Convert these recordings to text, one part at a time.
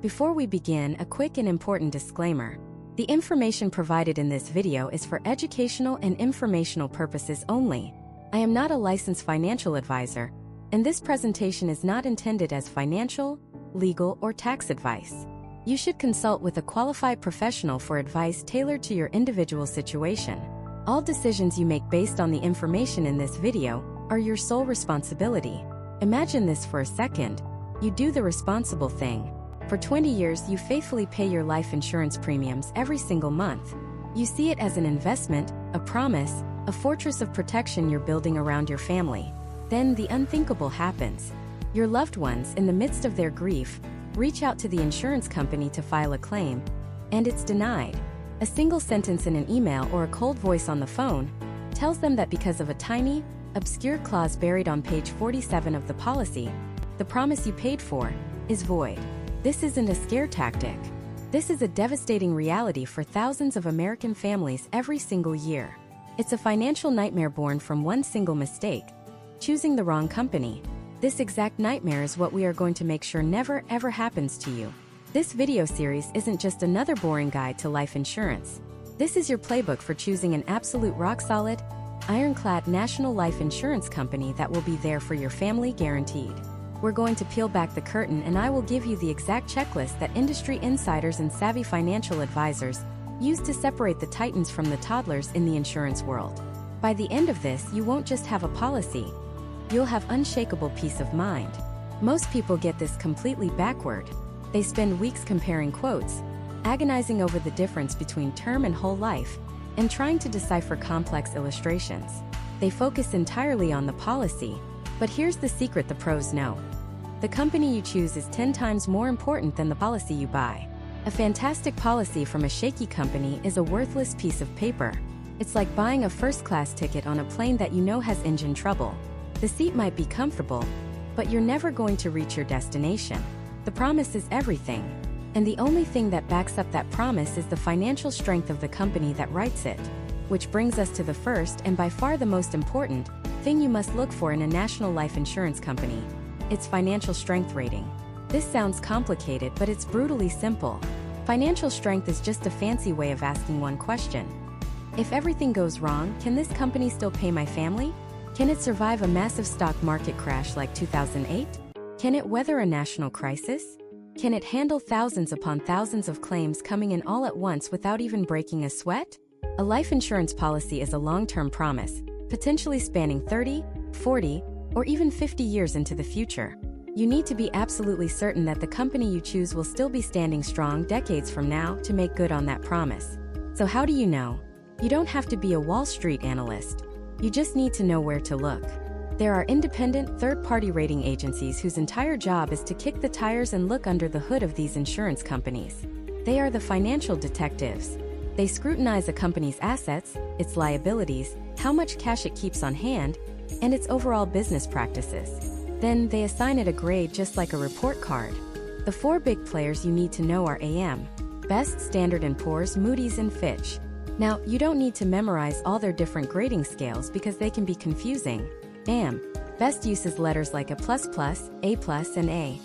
Before we begin, a quick and important disclaimer. The information provided in this video is for educational and informational purposes only. I am not a licensed financial advisor, and this presentation is not intended as financial, legal, or tax advice. You should consult with a qualified professional for advice tailored to your individual situation. All decisions you make based on the information in this video are your sole responsibility. Imagine this for a second. You do the responsible thing. For 20 years, you faithfully pay your life insurance premiums every single month. You see it as an investment, a promise, a fortress of protection you're building around your family. Then the unthinkable happens. Your loved ones, in the midst of their grief, reach out to the insurance company to file a claim, and it's denied. A single sentence in an email or a cold voice on the phone tells them that because of a tiny, obscure clause buried on page 47 of the policy, the promise you paid for is void. This isn't a scare tactic. This is a devastating reality for thousands of American families every single year. It's a financial nightmare born from one single mistake: choosing the wrong company. This exact nightmare is what we are going to make sure never ever happens to you. This video series isn't just another boring guide to life insurance. This is your playbook for choosing an absolute rock-solid, ironclad national life insurance company that will be there for your family guaranteed. We're going to peel back the curtain, and I will give you the exact checklist that industry insiders and savvy financial advisors use to separate the titans from the toddlers in the insurance world. By the end of this, you won't just have a policy. You'll have unshakable peace of mind. Most people get this completely backward. They spend weeks comparing quotes, agonizing over the difference between term and whole life, and trying to decipher complex illustrations. They focus entirely on the policy, but here's the secret the pros know. The company you choose is 10 times more important than the policy you buy. A fantastic policy from a shaky company is a worthless piece of paper. It's like buying a first-class ticket on a plane that you know has engine trouble. The seat might be comfortable, but you're never going to reach your destination. The promise is everything, and the only thing that backs up that promise is the financial strength of the company that writes it. Which brings us to the first and by far the most important thing you must look for in a national life insurance company: its financial strength rating. This sounds complicated, but it's brutally simple. Financial strength is just a fancy way of asking one question. If everything goes wrong, can this company still pay my family? Can it survive a massive stock market crash like 2008? Can it weather a national crisis? Can it handle thousands upon thousands of claims coming in all at once without even breaking a sweat? A life insurance policy is a long-term promise, potentially spanning 30, 40, or even 50 years into the future. You need to be absolutely certain that the company you choose will still be standing strong decades from now to make good on that promise. So how do you know? You don't have to be a Wall Street analyst. You just need to know where to look. There are independent, third-party rating agencies whose entire job is to kick the tires and look under the hood of these insurance companies. They are the financial detectives. They scrutinize a company's assets, its liabilities, how much cash it keeps on hand, and its overall business practices. Then they assign it a grade just like a report card. The 4 big players you need to know are AM Best, Standard & Poor's, Moody's, and Fitch. Now, you don't need to memorize all their different grading scales because they can be confusing. AM Best uses letters like A++, A+, and A.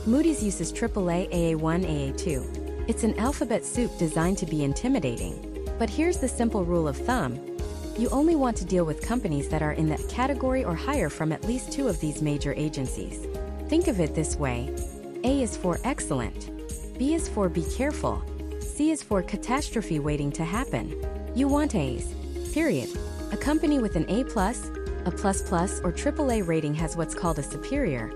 Moody's uses AAA, AA1, AA2. It's an alphabet soup designed to be intimidating. But here's the simple rule of thumb. You only want to deal with companies that are in that category or higher from at least 2 of these major agencies. Think of it this way. A is for excellent. B is for be careful. C is for catastrophe waiting to happen. You want A's. Period. A company with an A+, a plus, or AAA rating has what's called a superior,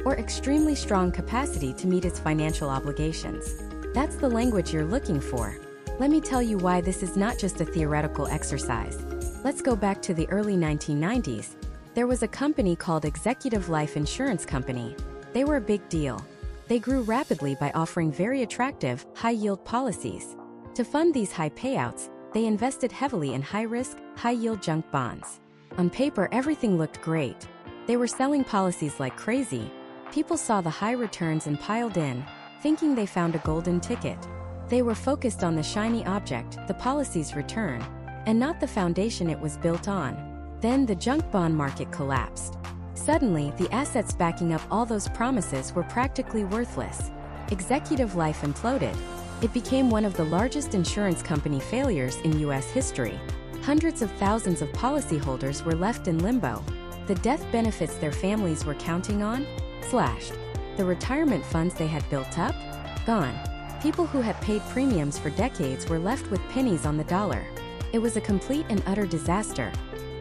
or extremely strong capacity to meet its financial obligations. That's the language you're looking for. Let me tell you why this is not just a theoretical exercise. Let's go back to the early 1990s. There was a company called Executive Life Insurance Company. They were a big deal. They grew rapidly by offering very attractive, high-yield policies. To fund these high payouts, they invested heavily in high-risk, high-yield junk bonds. On paper, everything looked great. They were selling policies like crazy. People saw the high returns and piled in, thinking they found a golden ticket. They were focused on the shiny object, the policy's return, and not the foundation it was built on. Then the junk bond market collapsed. Suddenly, the assets backing up all those promises were practically worthless. Executive Life imploded. It became one of the largest insurance company failures in U.S. history. Hundreds of thousands of policyholders were left in limbo. The death benefits their families were counting on? Slashed. The retirement funds they had built up? Gone. People who had paid premiums for decades were left with pennies on the dollar. It was a complete and utter disaster.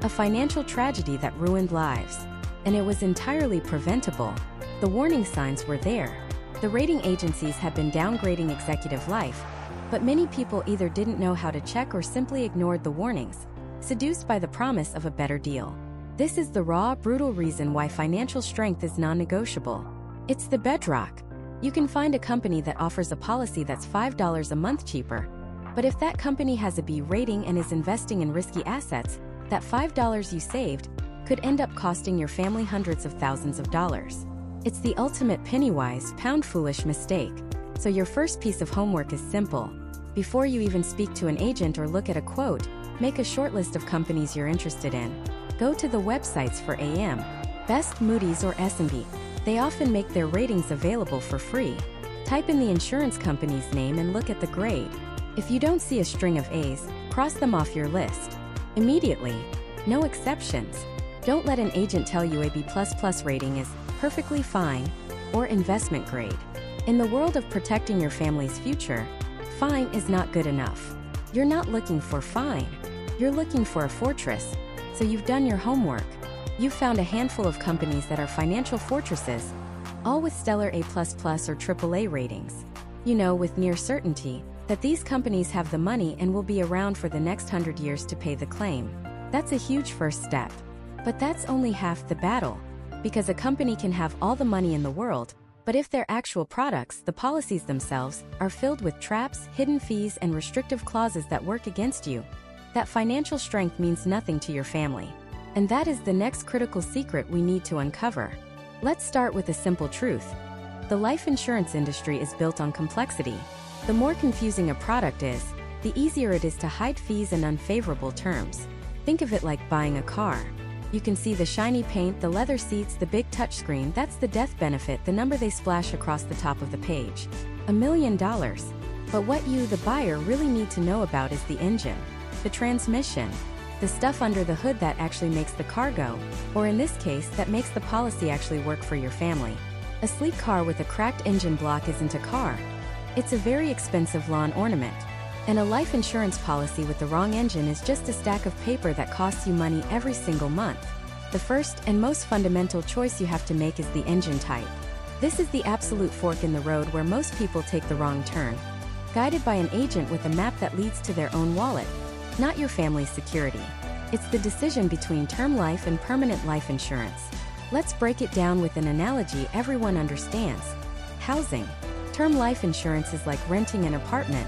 A financial tragedy that ruined lives. And it was entirely preventable. The warning signs were there. The rating agencies had been downgrading Executive Life, but many people either didn't know how to check or simply ignored the warnings, seduced by the promise of a better deal. This is the raw, brutal reason why financial strength is non-negotiable. It's the bedrock. You can find a company that offers a policy that's $5 a month cheaper, but if that company has a B rating and is investing in risky assets, that $5 you saved could end up costing your family hundreds of thousands of dollars. It's the ultimate penny-wise, pound-foolish mistake. So your first piece of homework is simple. Before you even speak to an agent or look at a quote, make a short list of companies you're interested in. Go to the websites for AM Best, Moody's, or S&P. They often make their ratings available for free. Type in the insurance company's name and look at the grade. If you don't see a string of A's, cross them off your list. Immediately. No exceptions. Don't let an agent tell you a B++ rating is perfectly fine or investment grade. In the world of protecting your family's future, fine is not good enough. You're not looking for fine. You're looking for a fortress. So you've done your homework. You've found a handful of companies that are financial fortresses, all with stellar A++ or AAA ratings. You know with near certainty that these companies have the money and will be around for the next 100 years to pay the claim. That's a huge first step. But that's only half the battle. Because a company can have all the money in the world, but if their actual products, the policies themselves, are filled with traps, hidden fees, and restrictive clauses that work against you, that financial strength means nothing to your family. And that is the next critical secret we need to uncover. Let's start with a simple truth. The life insurance industry is built on complexity. The more confusing a product is, the easier it is to hide fees and unfavorable terms. Think of it like buying a car. You can see the shiny paint, the leather seats, the big touchscreen. That's the death benefit, the number they splash across the top of the page. $1 million. But what you, the buyer, really need to know about is the engine, the transmission, the stuff under the hood that actually makes the car go, or in this case, that makes the policy actually work for your family. A sleek car with a cracked engine block isn't a car. It's a very expensive lawn ornament. And a life insurance policy with the wrong engine is just a stack of paper that costs you money every single month. The first and most fundamental choice you have to make is the engine type. This is the absolute fork in the road where most people take the wrong turn. Guided by an agent with a map that leads to their own wallet, not your family's security. It's the decision between term life and permanent life insurance. Let's break it down with an analogy everyone understands. Housing. Term life insurance is like renting an apartment.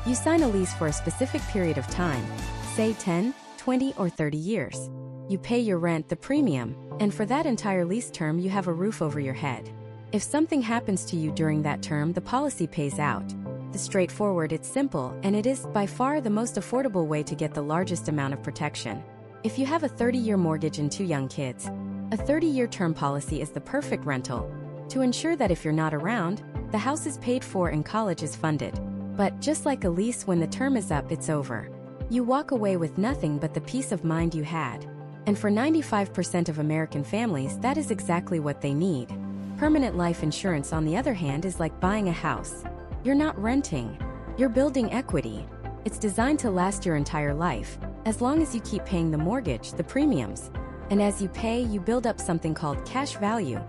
You sign a lease for a specific period of time, say 10, 20, or 30 years. You pay your rent, the premium, and for that entire lease term you have a roof over your head. If something happens to you during that term, the policy pays out. It's straightforward, it's simple, and it is by far the most affordable way to get the largest amount of protection. If you have a 30-year mortgage and 2 young kids, a 30-year term policy is the perfect rental to ensure that if you're not around, the house is paid for and college is funded. But just like a lease, when the term is up, it's over. You walk away with nothing but the peace of mind you had. And for 95% of American families, that is exactly what they need. Permanent life insurance, on the other hand, is like buying a house. You're not renting. You're building equity. It's designed to last your entire life, as long as you keep paying the mortgage, the premiums. And as you pay, you build up something called cash value,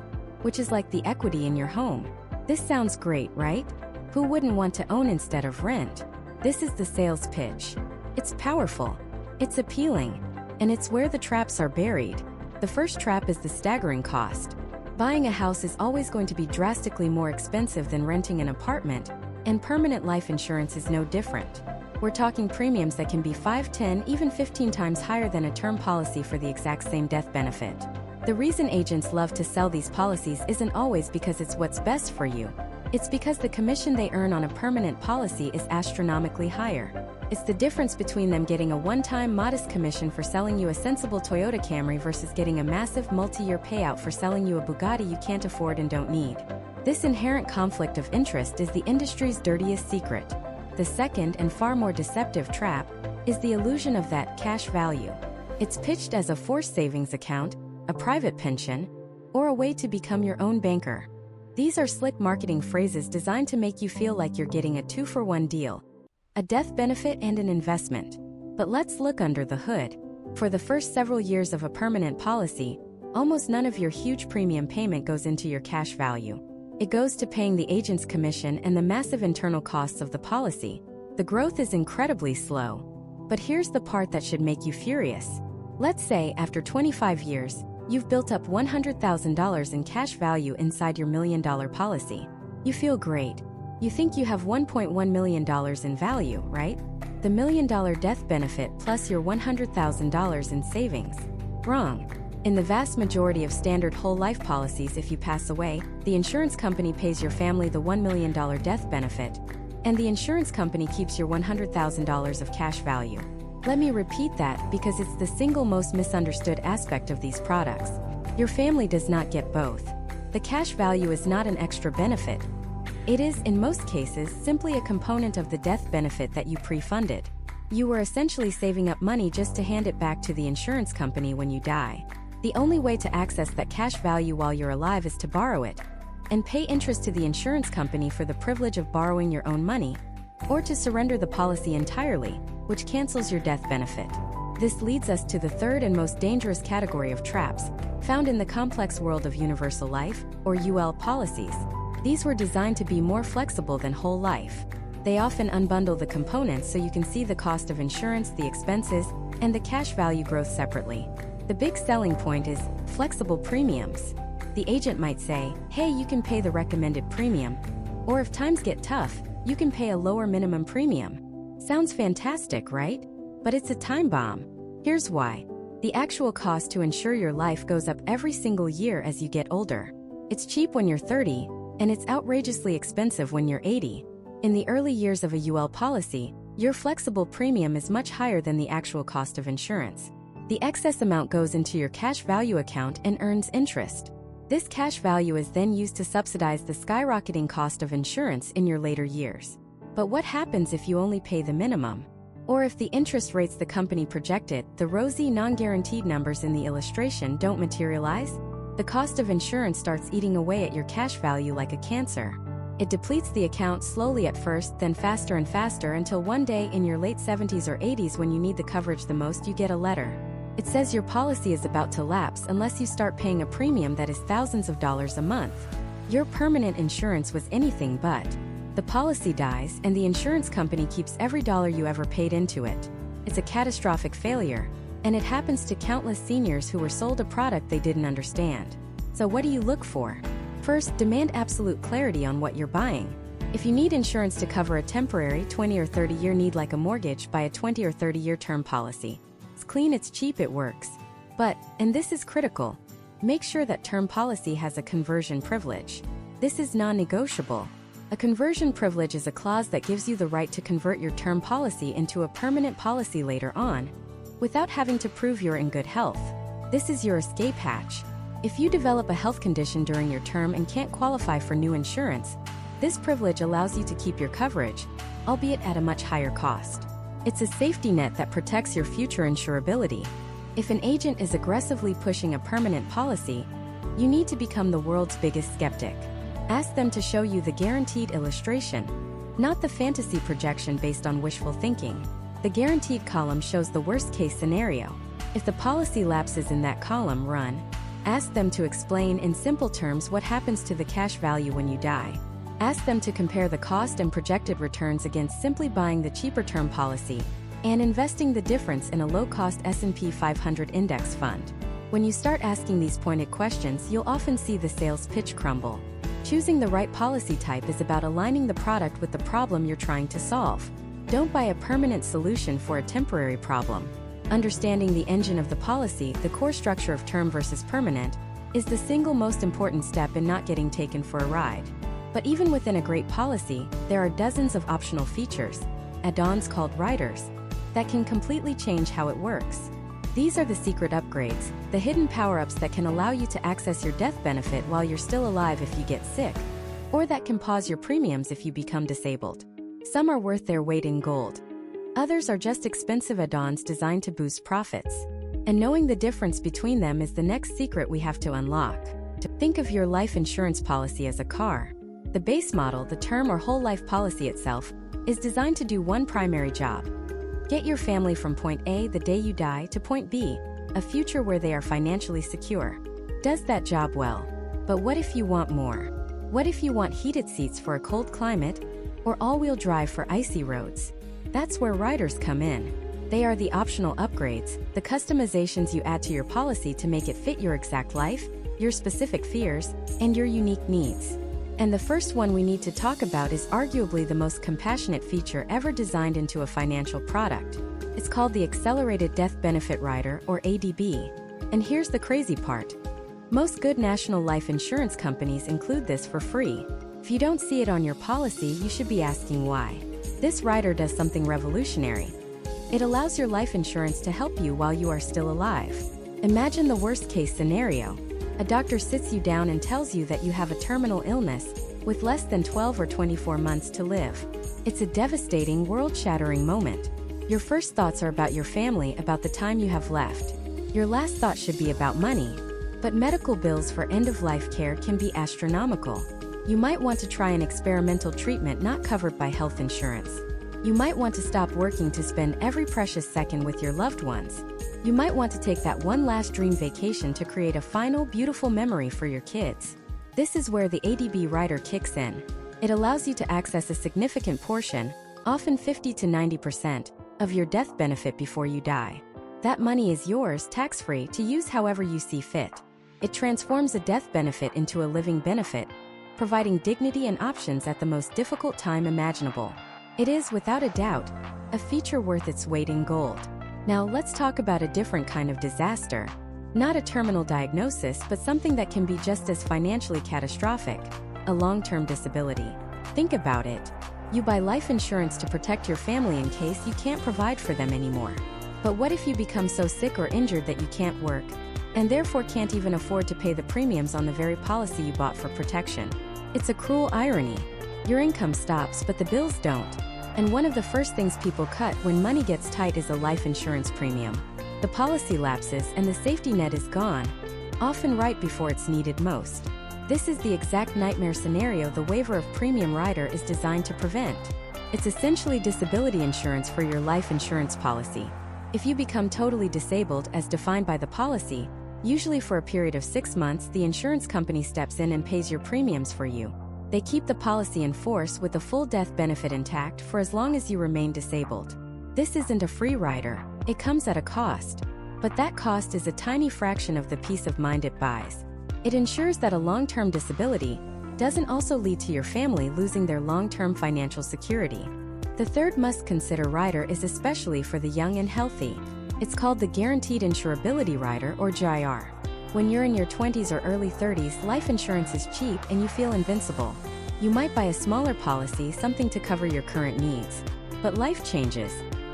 which is like the equity in your home. This sounds great, right? Who wouldn't want to own instead of rent? This is the sales pitch. It's powerful. It's appealing. And it's where the traps are buried. The first trap is the staggering cost. Buying a house is always going to be drastically more expensive than renting an apartment, and permanent life insurance is no different. We're talking premiums that can be 5, 10, even 15 times higher than a term policy for the exact same death benefit. The reason agents love to sell these policies isn't always because it's what's best for you. It's because the commission they earn on a permanent policy is astronomically higher. It's the difference between them getting a one-time modest commission for selling you a sensible Toyota Camry versus getting a massive multi-year payout for selling you a Bugatti you can't afford and don't need. This inherent conflict of interest is the industry's dirtiest secret. The second and far more deceptive trap is the illusion of that cash value. It's pitched as a forced savings account, a private pension, or a way to become your own banker. These are slick marketing phrases designed to make you feel like you're getting a 2-for-1 deal, a death benefit and an investment. But let's look under the hood. For the first several years of a permanent policy, almost none of your huge premium payment goes into your cash value. It goes to paying the agent's commission and the massive internal costs of the policy. The growth is incredibly slow. But here's the part that should make you furious. Let's say after 25 years, you've built up $100,000 in cash value inside your $1 million policy. You feel great. You think you have $1.1 million in value, right? The $1 million death benefit plus your $100,000 in savings. Wrong. In the vast majority of standard whole life policies, if you pass away, the insurance company pays your family the $1 million death benefit, and the insurance company keeps your $100,000 of cash value. Let me repeat that because it's the single most misunderstood aspect of these products. Your family does not get both. The cash value is not an extra benefit. It is, in most cases, simply a component of the death benefit that you pre-funded. You were essentially saving up money just to hand it back to the insurance company when you die. The only way to access that cash value while you're alive is to borrow it, and pay interest to the insurance company for the privilege of borrowing your own money, or to surrender the policy entirely, which cancels your death benefit. This leads us to the third and most dangerous category of traps, found in the complex world of universal life, or UL policies. These were designed to be more flexible than whole life. They often unbundle the components so you can see the cost of insurance, the expenses, and the cash value growth separately. The big selling point is flexible premiums. The agent might say, hey, you can pay the recommended premium, or if times get tough, you can pay a lower minimum premium. Sounds fantastic, right? But it's a time bomb. Here's why. The actual cost to insure your life goes up every single year as you get older. It's cheap when you're 30, and it's outrageously expensive when you're 80. In the early years of a UL policy, your flexible premium is much higher than the actual cost of insurance. The excess amount goes into your cash value account and earns interest. This cash value is then used to subsidize the skyrocketing cost of insurance in your later years. But what happens if you only pay the minimum? Or if the interest rates the company projected, the rosy, non-guaranteed numbers in the illustration don't materialize? The cost of insurance starts eating away at your cash value like a cancer. It depletes the account slowly at first, then faster and faster until one day in your late 70s or 80s when you need the coverage the most, you get a letter. It says your policy is about to lapse unless you start paying a premium that is thousands of dollars a month. Your permanent insurance was anything but. The policy dies and the insurance company keeps every dollar you ever paid into it. It's a catastrophic failure, and it happens to countless seniors who were sold a product they didn't understand. So what do you look for? First, demand absolute clarity on what you're buying. If you need insurance to cover a temporary 20 or 30-year need like a mortgage, buy a 20 or 30-year term policy. It's clean, it's cheap, it works. But, and this is critical, make sure that term policy has a conversion privilege. This is non-negotiable. A conversion privilege is a clause that gives you the right to convert your term policy into a permanent policy later on, without having to prove you're in good health. This is your escape hatch. If you develop a health condition during your term and can't qualify for new insurance, this privilege allows you to keep your coverage, albeit at a much higher cost. It's a safety net that protects your future insurability. If an agent is aggressively pushing a permanent policy, you need to become the world's biggest skeptic. Ask them to show you the guaranteed illustration, not the fantasy projection based on wishful thinking. The guaranteed column shows the worst-case scenario. If the policy lapses in that column, ask them to explain in simple terms what happens to the cash value when you die. Ask them to compare the cost and projected returns against simply buying the cheaper term policy and investing the difference in a low-cost S&P 500 index fund. When you start asking these pointed questions, you'll often see the sales pitch crumble. Choosing the right policy type is about aligning the product with the problem you're trying to solve. Don't buy a permanent solution for a temporary problem. Understanding the engine of the policy, the core structure of term versus permanent, is the single most important step in not getting taken for a ride. But even within a great policy, there are dozens of optional features, add-ons called riders, that can completely change how it works. These are the secret upgrades, the hidden power-ups that can allow you to access your death benefit while you're still alive if you get sick, or that can pause your premiums if you become disabled. Some are worth their weight in gold. Others are just expensive add-ons designed to boost profits. And knowing the difference between them is the next secret we have to unlock. Think of your life insurance policy as a car. The base model, the term or whole life policy itself, is designed to do one primary job. Get your family from point A the day you die to point B, a future where they are financially secure. Does that job well. But what if you want more? What if you want heated seats for a cold climate, or all-wheel drive for icy roads? That's where riders come in. They are the optional upgrades, the customizations you add to your policy to make it fit your exact life, your specific fears, and your unique needs. And the first one we need to talk about is arguably the most compassionate feature ever designed into a financial product. It's called the Accelerated Death Benefit Rider, or ADB. And here's the crazy part. Most good national life insurance companies include this for free. If you don't see it on your policy, you should be asking why. This rider does something revolutionary. It allows your life insurance to help you while you are still alive. Imagine the worst-case scenario. A doctor sits you down and tells you that you have a terminal illness with less than 12 or 24 months to live. It's a devastating, world-shattering moment. Your first thoughts are about your family, about the time you have left. Your last thought should be about money. But medical bills for end-of-life care can be astronomical. You might want to try an experimental treatment not covered by health insurance. You might want to stop working to spend every precious second with your loved ones. You might want to take that one last dream vacation to create a final, beautiful memory for your kids. This is where the ADB rider kicks in. It allows you to access a significant portion, often 50 to 90%, of your death benefit before you die. That money is yours, tax-free, to use however you see fit. It transforms a death benefit into a living benefit, providing dignity and options at the most difficult time imaginable. It is, without a doubt, a feature worth its weight in gold. Now let's talk about a different kind of disaster. Not a terminal diagnosis, but something that can be just as financially catastrophic: a long-term disability. Think about it. You buy life insurance to protect your family in case you can't provide for them anymore. But what if you become so sick or injured that you can't work, and therefore can't even afford to pay the premiums on the very policy you bought for protection? It's a cruel irony. Your income stops, but the bills don't. And one of the first things people cut when money gets tight is a life insurance premium. The policy lapses and the safety net is gone, often right before it's needed most. This is the exact nightmare scenario the waiver of premium rider is designed to prevent. It's essentially disability insurance for your life insurance policy. If you become totally disabled as defined by the policy, usually for a period of 6 months, the insurance company steps in and pays your premiums for you. They keep the policy in force with the full death benefit intact for as long as you remain disabled. This isn't a free rider. It comes at a cost. But that cost is a tiny fraction of the peace of mind it buys. It ensures that a long-term disability doesn't also lead to your family losing their long-term financial security. The third must-consider rider is especially for the young and healthy. It's called the Guaranteed Insurability Rider, or GIR. When you're in your 20s or early 30s, life insurance is cheap and you feel invincible. You might buy a smaller policy, something to cover your current needs. But life changes.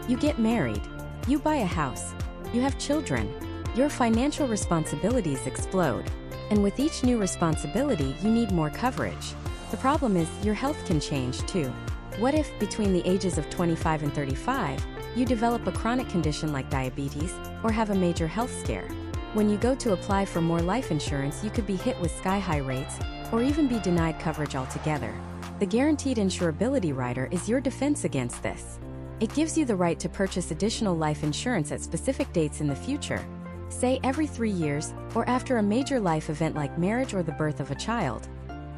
You get married. You buy a house. You have children. Your financial responsibilities explode. And with each new responsibility, you need more coverage. The problem is, your health can change too. What if, between the ages of 25 and 35, you develop a chronic condition like diabetes, or have a major health scare? When you go to apply for more life insurance, you could be hit with sky-high rates, or even be denied coverage altogether. The Guaranteed Insurability Rider is your defense against this. It gives you the right to purchase additional life insurance at specific dates in the future, say every 3 years, or after a major life event like marriage or the birth of a child.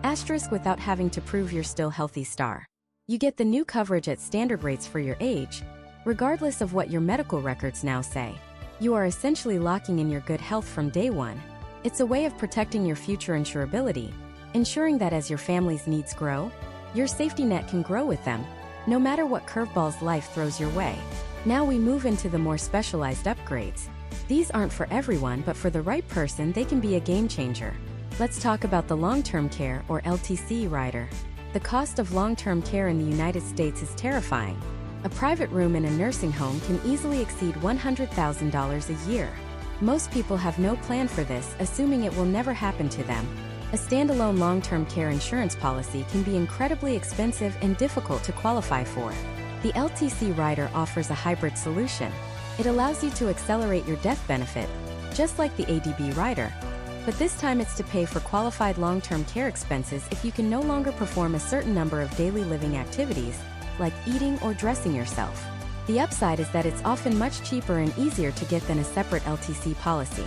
Asterisk, without having to prove you're still healthy star. You get the new coverage at standard rates for your age, regardless of what your medical records now say. You are essentially locking in your good health from day one. It's a way of protecting your future insurability, ensuring that as your family's needs grow, your safety net can grow with them, no matter what curveballs life throws your way. Now we move into the more specialized upgrades. These aren't for everyone, but for the right person, they can be a game changer. Let's talk about the Long-Term Care, or LTC rider. The cost of long-term care in the United States is terrifying. A private room in a nursing home can easily exceed $100,000 a year. Most people have no plan for this, assuming it will never happen to them. A standalone long-term care insurance policy can be incredibly expensive and difficult to qualify for. The LTC rider offers a hybrid solution. It allows you to accelerate your death benefit, just like the ADB rider, but this time it's to pay for qualified long-term care expenses if you can no longer perform a certain number of daily living activities, like eating or dressing yourself. The upside is that it's often much cheaper and easier to get than a separate LTC policy.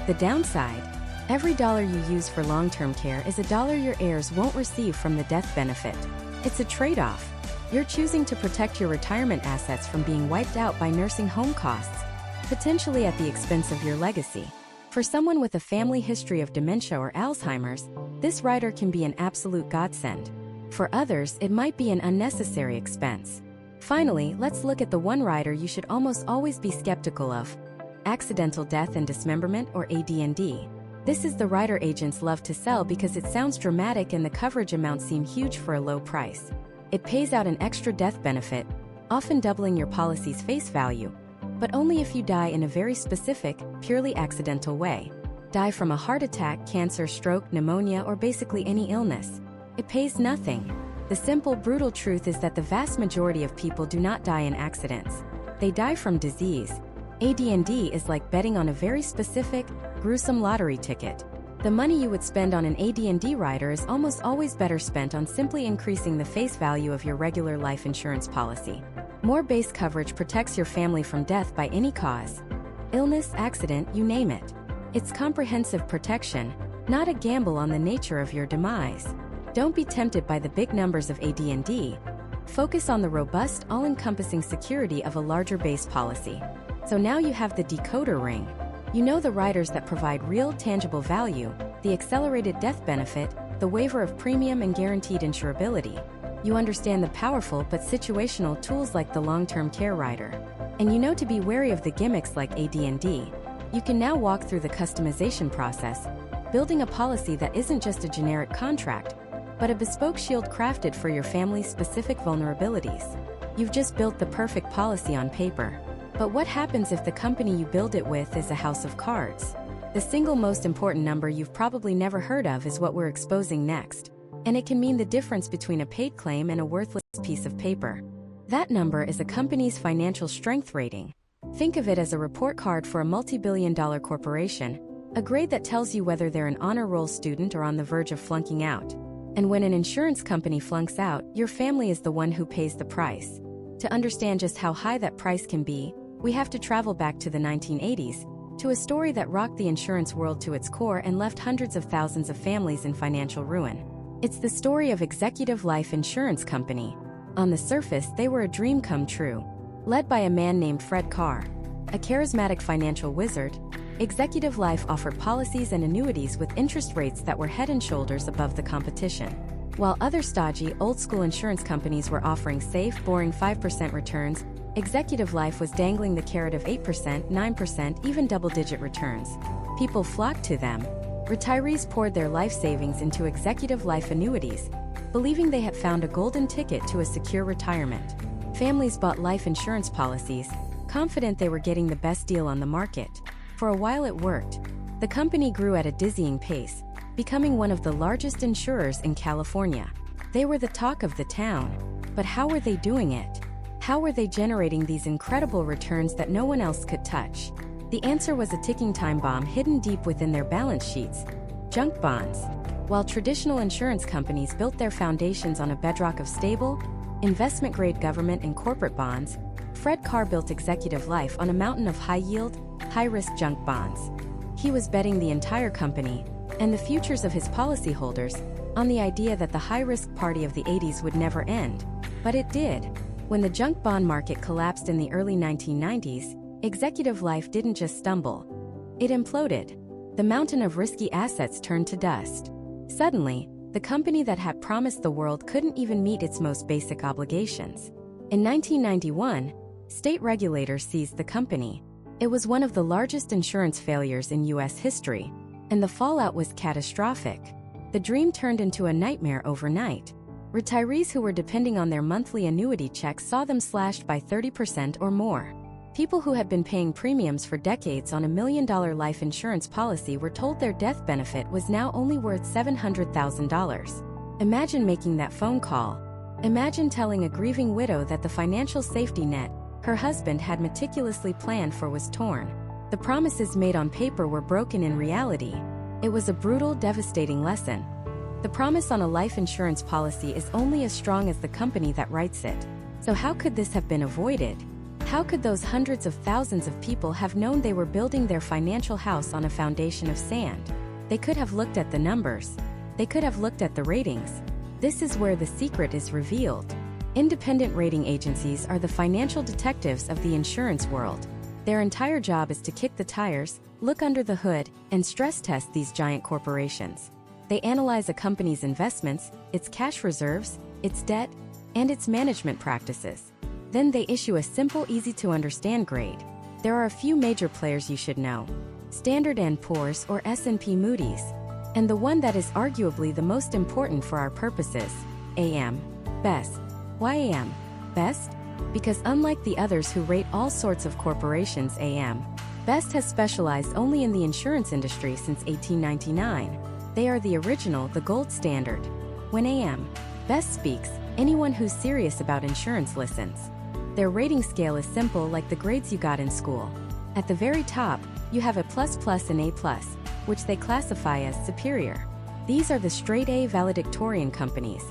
The downside? Every dollar you use for long-term care is a dollar your heirs won't receive from the death benefit. It's a trade-off. You're choosing to protect your retirement assets from being wiped out by nursing home costs, potentially at the expense of your legacy. For someone with a family history of dementia or Alzheimer's, this rider can be an absolute godsend. For others, it might be an unnecessary expense. Finally, let's look at the one rider you should almost always be skeptical of: accidental death and dismemberment, or AD&D. This is the rider agents love to sell because it sounds dramatic and the coverage amounts seem huge for a low price. It pays out an extra death benefit, often doubling your policy's face value, but only if you die in a very specific, purely accidental way. Die from a heart attack, cancer, stroke, pneumonia, or basically any illness. It pays nothing. The simple, brutal truth is that the vast majority of people do not die in accidents. They die from disease. AD&D is like betting on a very specific, gruesome lottery ticket. The money you would spend on an AD&D rider is almost always better spent on simply increasing the face value of your regular life insurance policy. More base coverage protects your family from death by any cause. Illness, accident, you name it. It's comprehensive protection, not a gamble on the nature of your demise. Don't be tempted by the big numbers of AD&D. Focus on the robust, all-encompassing security of a larger base policy. So now you have the decoder ring. You know the riders that provide real, tangible value, the accelerated death benefit, the waiver of premium and guaranteed insurability. You understand the powerful but situational tools like the long-term care rider. And you know to be wary of the gimmicks like AD&D. You can now walk through the customization process, building a policy that isn't just a generic contract, but a bespoke shield crafted for your family's specific vulnerabilities. You've just built the perfect policy on paper. But what happens if the company you build it with is a house of cards? The single most important number you've probably never heard of is what we're exposing next. And it can mean the difference between a paid claim and a worthless piece of paper. That number is a company's financial strength rating. Think of it as a report card for a multi-billion-dollar corporation, a grade that tells you whether they're an honor roll student or on the verge of flunking out. And when an insurance company flunks out, your family is the one who pays the price. To understand just how high that price can be, we have to travel back to the 1980s, to a story that rocked the insurance world to its core and left hundreds of thousands of families in financial ruin. It's the story of Executive Life Insurance Company. On the surface, they were a dream come true. Led by a man named Fred Carr, a charismatic financial wizard, Executive Life offered policies and annuities with interest rates that were head and shoulders above the competition. While other stodgy, old-school insurance companies were offering safe, boring 5% returns, Executive Life was dangling the carrot of 8%, 9%, even double-digit returns. People flocked to them. Retirees poured their life savings into Executive Life annuities, believing they had found a golden ticket to a secure retirement. Families bought life insurance policies, confident they were getting the best deal on the market. For a while it worked. The company grew at a dizzying pace, becoming one of the largest insurers in California. They were the talk of the town. But how were they doing it? How were they generating these incredible returns that no one else could touch? The answer was a ticking time bomb hidden deep within their balance sheets: junk bonds. While traditional insurance companies built their foundations on a bedrock of stable, investment-grade government and corporate bonds, Fred Carr built Executive Life on a mountain of high-yield, high-risk junk bonds. He was betting the entire company, and the futures of his policyholders, on the idea that the high-risk party of the 80s would never end. But it did. When the junk bond market collapsed in the early 1990s, Executive Life didn't just stumble. It imploded. The mountain of risky assets turned to dust. Suddenly, the company that had promised the world couldn't even meet its most basic obligations. In 1991, state regulators seized the company. It was one of the largest insurance failures in U.S. history, and the fallout was catastrophic. The dream turned into a nightmare overnight. Retirees who were depending on their monthly annuity checks saw them slashed by 30% or more. People who had been paying premiums for decades on a $1 million life insurance policy were told their death benefit was now only worth $700,000. Imagine making that phone call. Imagine telling a grieving widow that the financial safety net her husband had meticulously planned for was torn. The promises made on paper were broken in reality. It was a brutal, devastating lesson. The promise on a life insurance policy is only as strong as the company that writes it. So how could this have been avoided? How could those hundreds of thousands of people have known they were building their financial house on a foundation of sand? They could have looked at the numbers. They could have looked at the ratings. This is where the secret is revealed. Independent rating agencies are the financial detectives of the insurance world. Their entire job is to kick the tires, look under the hood, and stress test these giant corporations. They analyze a company's investments, its cash reserves, its debt, and its management practices. Then they issue a simple, easy-to-understand grade. There are a few major players you should know: Standard & Poor's or S&P Moody's. And the one that is arguably the most important for our purposes, AM Best. Why AM Best? Because unlike the others who rate all sorts of corporations, AM Best has specialized only in the insurance industry since 1899. They are the original, the gold standard. When AM Best speaks, anyone who's serious about insurance listens. Their rating scale is simple, like the grades you got in school. At the very top, you have a ++ and A+, which they classify as superior. These are the straight A valedictorian companies.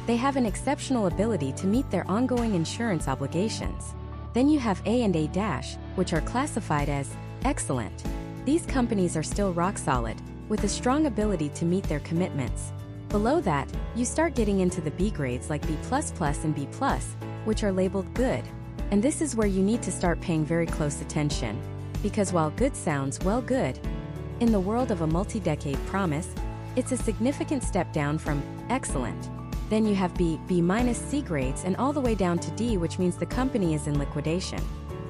They have an exceptional ability to meet their ongoing insurance obligations. Then you have A and A-, which are classified as excellent. These companies are still rock solid, with a strong ability to meet their commitments. Below that, you start getting into the B grades like B++ and B+, which are labeled good. And this is where you need to start paying very close attention. Because while good sounds, well, good, in the world of a multi-decade promise, it's a significant step down from excellent. Then you have B, B-, C grades, and all the way down to D, which means the company is in liquidation.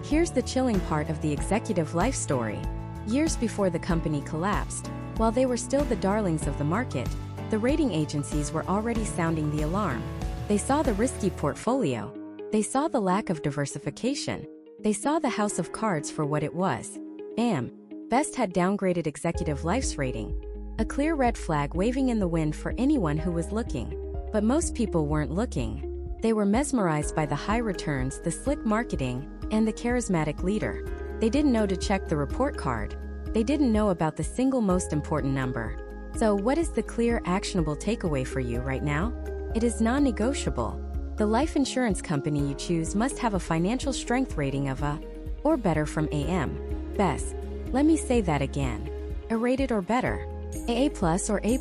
Here's the chilling part of the executive life story. Years before the company collapsed, while they were still the darlings of the market, the rating agencies were already sounding the alarm. They saw the risky portfolio. They saw the lack of diversification. They saw the house of cards for what it was. AM Best had downgraded executive life's rating. A clear red flag waving in the wind for anyone who was looking. But most people weren't looking. They were mesmerized by the high returns, the slick marketing, and the charismatic leader. They didn't know to check the report card. They didn't know about the single most important number. So what is the clear, actionable takeaway for you right now? It is non-negotiable. The life insurance company you choose must have a financial strength rating of A or better from AM Best. Let me say that again. A-rated or better. AA+ or A++.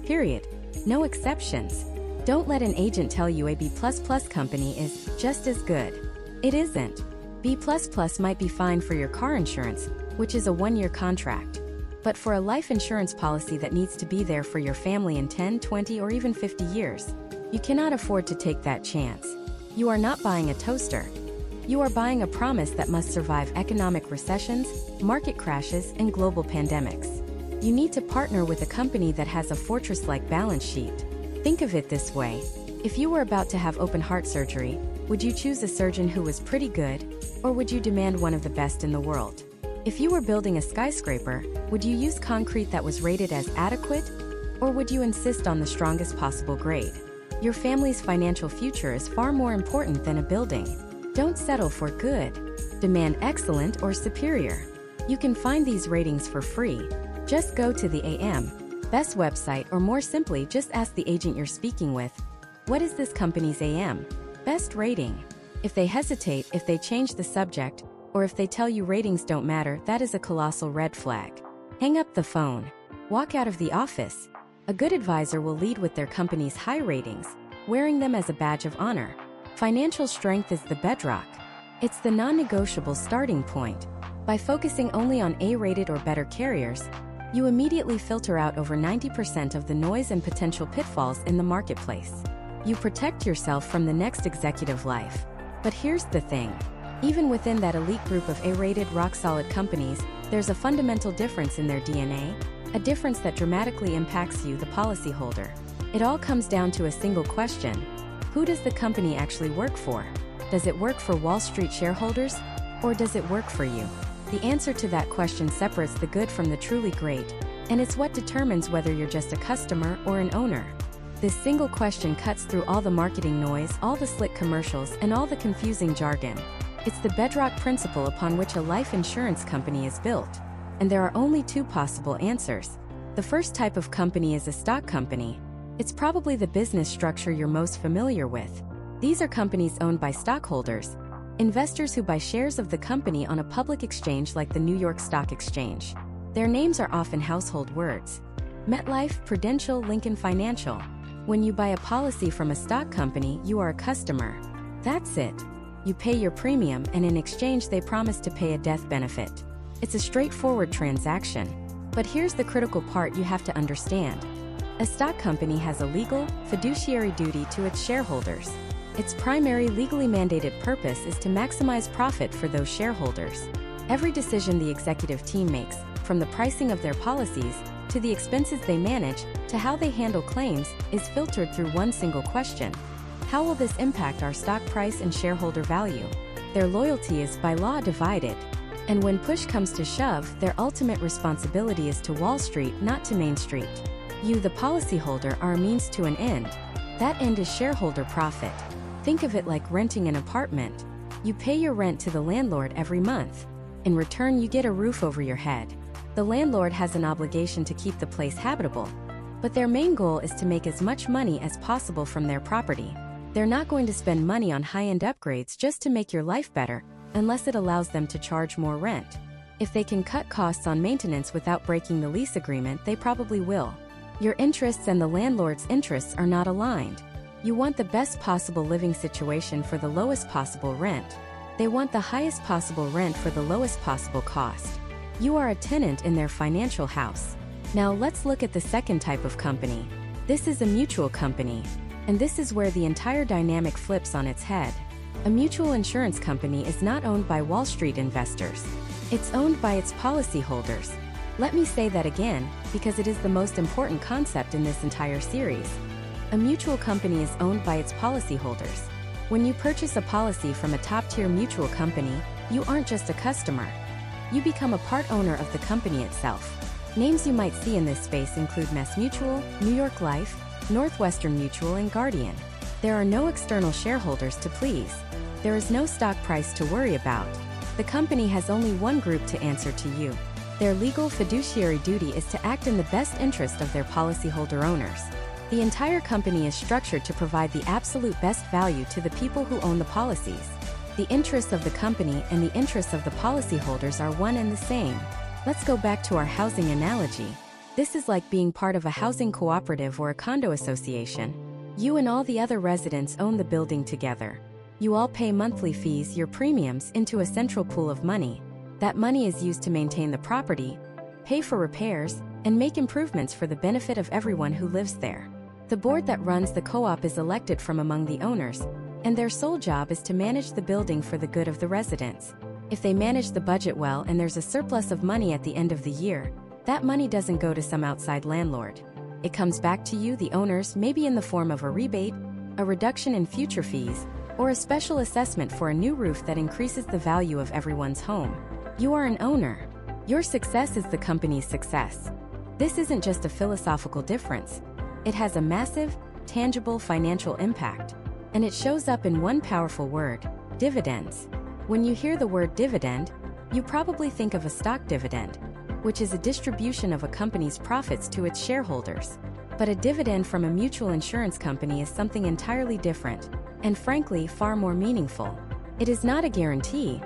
Period. No exceptions. Don't let an agent tell you a B++ company is just as good. It isn't. B++ might be fine for your car insurance, which is a 1-year contract. But for a life insurance policy that needs to be there for your family in 10, 20, or even 50 years, you cannot afford to take that chance. You are not buying a toaster. You are buying a promise that must survive economic recessions, market crashes, and global pandemics. You need to partner with a company that has a fortress-like balance sheet. Think of it this way. If you were about to have open heart surgery, would you choose a surgeon who was pretty good, or would you demand one of the best in the world? If you were building a skyscraper, would you use concrete that was rated as adequate, or would you insist on the strongest possible grade? Your family's financial future is far more important than a building. Don't settle for good. Demand excellent or superior. You can find these ratings for free. Just go to the AM Best website, or more simply, just ask the agent you're speaking with, what is this company's AM Best rating? If they hesitate, if they change the subject, or if they tell you ratings don't matter, that is a colossal red flag. Hang up the phone. Walk out of the office. A good advisor will lead with their company's high ratings, wearing them as a badge of honor. Financial strength is the bedrock. It's the non-negotiable starting point. By focusing only on A-rated or better carriers, you immediately filter out over 90% of the noise and potential pitfalls in the marketplace. You protect yourself from the next executive life. But here's the thing. Even within that elite group of A-rated, rock-solid companies, there's a fundamental difference in their DNA, a difference that dramatically impacts you, the policyholder. It all comes down to a single question. Who does the company actually work for? Does it work for Wall Street shareholders? Or does it work for you? The answer to that question separates the good from the truly great, and it's what determines whether you're just a customer or an owner. This single question cuts through all the marketing noise, all the slick commercials, and all the confusing jargon. It's the bedrock principle upon which a life insurance company is built. And there are only two possible answers. The first type of company is a stock company. It's probably the business structure you're most familiar with. These are companies owned by stockholders, investors who buy shares of the company on a public exchange like the New York Stock Exchange. Their names are often household words: MetLife, Prudential, Lincoln Financial. When you buy a policy from a stock company, you are a customer. That's it. You pay your premium, and in exchange they promise to pay a death benefit. It's a straightforward transaction. But here's the critical part you have to understand. A stock company has a legal, fiduciary duty to its shareholders. Its primary legally mandated purpose is to maximize profit for those shareholders. Every decision the executive team makes, from the pricing of their policies, to the expenses they manage, to how they handle claims, is filtered through one single question. How will this impact our stock price and shareholder value? Their loyalty is by law divided. And when push comes to shove, their ultimate responsibility is to Wall Street, not to Main Street. You, the policyholder, are a means to an end. That end is shareholder profit. Think of it like renting an apartment. You pay your rent to the landlord every month. In return, you get a roof over your head. The landlord has an obligation to keep the place habitable, but their main goal is to make as much money as possible from their property. They're not going to spend money on high-end upgrades just to make your life better, unless it allows them to charge more rent. If they can cut costs on maintenance without breaking the lease agreement, they probably will. Your interests and the landlord's interests are not aligned. You want the best possible living situation for the lowest possible rent. They want the highest possible rent for the lowest possible cost. You are a tenant in their financial house. Now let's look at the second type of company. This is a mutual company, and this is where the entire dynamic flips on its head. A mutual insurance company is not owned by Wall Street investors. It's owned by its policyholders. Let me say that again, because it is the most important concept in this entire series. A mutual company is owned by its policyholders. When you purchase a policy from a top-tier mutual company, you aren't just a customer. You become a part owner of the company itself. Names you might see in this space include MassMutual, New York Life, Northwestern Mutual, and Guardian. There are no external shareholders to please. There is no stock price to worry about. The company has only one group to answer to you. Their legal fiduciary duty is to act in the best interest of their policyholder owners. The entire company is structured to provide the absolute best value to the people who own the policies. The interests of the company and the interests of the policyholders are one and the same. Let's go back to our housing analogy. This is like being part of a housing cooperative or a condo association. You and all the other residents own the building together. You all pay monthly fees, your premiums, into a central pool of money. That money is used to maintain the property, pay for repairs, and make improvements for the benefit of everyone who lives there. The board that runs the co-op is elected from among the owners, and their sole job is to manage the building for the good of the residents. If they manage the budget well and there's a surplus of money at the end of the year, that money doesn't go to some outside landlord. It comes back to you, the owners, maybe in the form of a rebate, a reduction in future fees, or a special assessment for a new roof that increases the value of everyone's home. You are an owner. Your success is the company's success. This isn't just a philosophical difference. It has a massive, tangible financial impact. And it shows up in one powerful word: dividends. When you hear the word dividend, you probably think of a stock dividend, which is a distribution of a company's profits to its shareholders. But a dividend from a mutual insurance company is something entirely different, and frankly, far more meaningful. It is not a guarantee,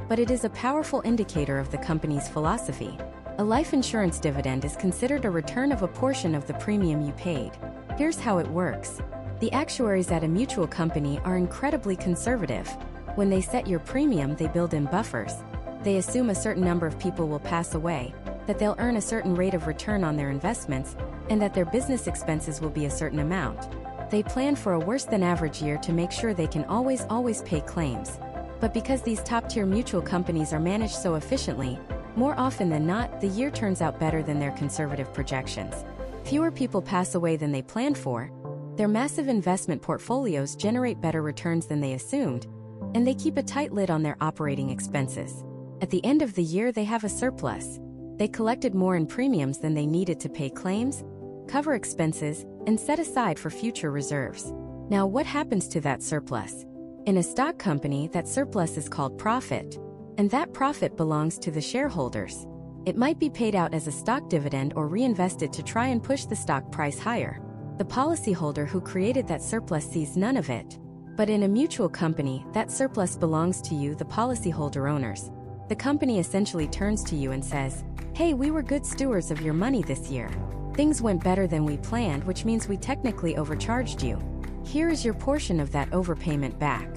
but it is a powerful indicator of the company's philosophy. A life insurance dividend is considered a return of a portion of the premium you paid. Here's how it works. The actuaries at a mutual company are incredibly conservative. When they set your premium, they build in buffers. They assume a certain number of people will pass away, that they'll earn a certain rate of return on their investments, and that their business expenses will be a certain amount. They plan for a worse-than-average year to make sure they can always pay claims. But because these top-tier mutual companies are managed so efficiently, more often than not, the year turns out better than their conservative projections. Fewer people pass away than they planned for. Their massive investment portfolios generate better returns than they assumed, and they keep a tight lid on their operating expenses. At the end of the year, they have a surplus. They collected more in premiums than they needed to pay claims, cover expenses, and set aside for future reserves. Now, what happens to that surplus? In a stock company, that surplus is called profit, and that profit belongs to the shareholders. It might be paid out as a stock dividend or reinvested to try and push the stock price higher. The policyholder who created that surplus sees none of it. But in a mutual company, that surplus belongs to you, the policyholder owners. The company essentially turns to you and says, "Hey, we were good stewards of your money this year. Things went better than we planned, which means we technically overcharged you. Here is your portion of that overpayment back."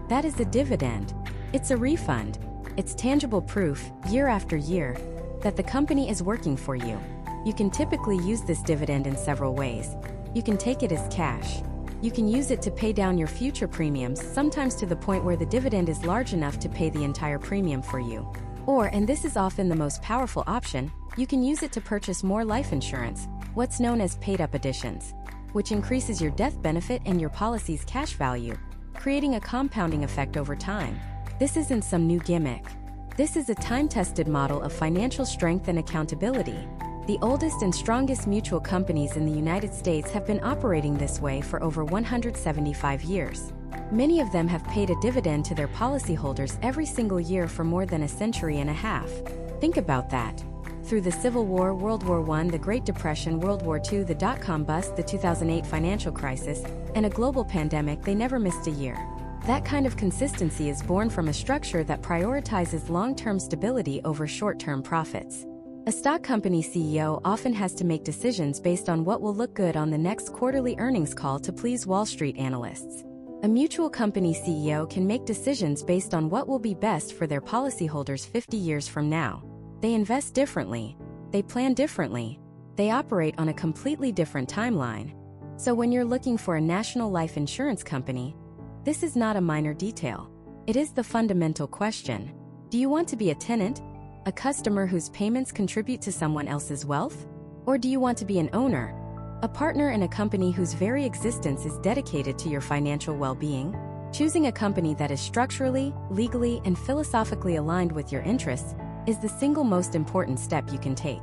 That is a dividend. It's a refund. It's tangible proof, year after year, that the company is working for you. You can typically use this dividend in several ways. You can take it as cash. You can use it to pay down your future premiums, sometimes to the point where the dividend is large enough to pay the entire premium for you. Or, and this is often the most powerful option, you can use it to purchase more life insurance, what's known as paid-up additions, which increases your death benefit and your policy's cash value, creating a compounding effect over time. This isn't some new gimmick. This is a time-tested model of financial strength and accountability. The oldest and strongest mutual companies in the United States have been operating this way for over 175 years. Many of them have paid a dividend to their policyholders every single year for more than a century and a half. Think about that. Through the Civil War, World War I, the Great Depression, World War II, the dot-com bust, the 2008 financial crisis, and a global pandemic, they never missed a year. That kind of consistency is born from a structure that prioritizes long-term stability over short-term profits. A stock company CEO often has to make decisions based on what will look good on the next quarterly earnings call to please Wall Street analysts. A mutual company CEO can make decisions based on what will be best for their policyholders 50 years from now. They invest differently. They plan differently. They operate on a completely different timeline. So when you're looking for a national life insurance company, this is not a minor detail. It is the fundamental question. Do you want to be a tenant? A customer whose payments contribute to someone else's wealth? Or do you want to be an owner? A partner in a company whose very existence is dedicated to your financial well-being? Choosing a company that is structurally, legally, and philosophically aligned with your interests is the single most important step you can take.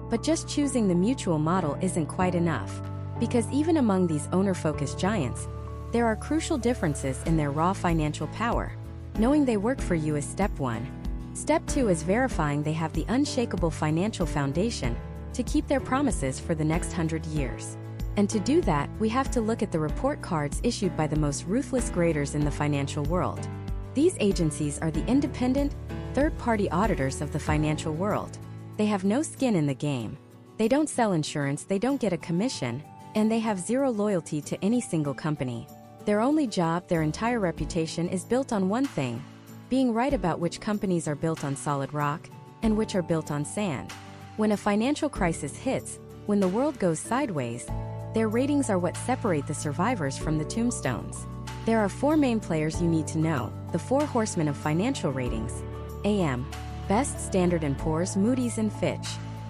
But just choosing the mutual model isn't quite enough. Because even among these owner-focused giants, there are crucial differences in their raw financial power. Knowing they work for you is step one. Step two is verifying they have the unshakable financial foundation to keep their promises for the next 100 years. And to do that, we have to look at the report cards issued by the most ruthless graders in the financial world. These agencies are the independent, third-party auditors of the financial world. They have no skin in the game. They don't sell insurance, they don't get a commission, and they have zero loyalty to any single company. Their only job, their entire reputation, is built on one thing: being right about which companies are built on solid rock and which are built on sand. When a financial crisis hits, when the world goes sideways, their ratings are what separate the survivors from the tombstones. There are four main players you need to know, the four horsemen of financial ratings: AM, Best, Standard & Poor's, Moody's, and Fitch.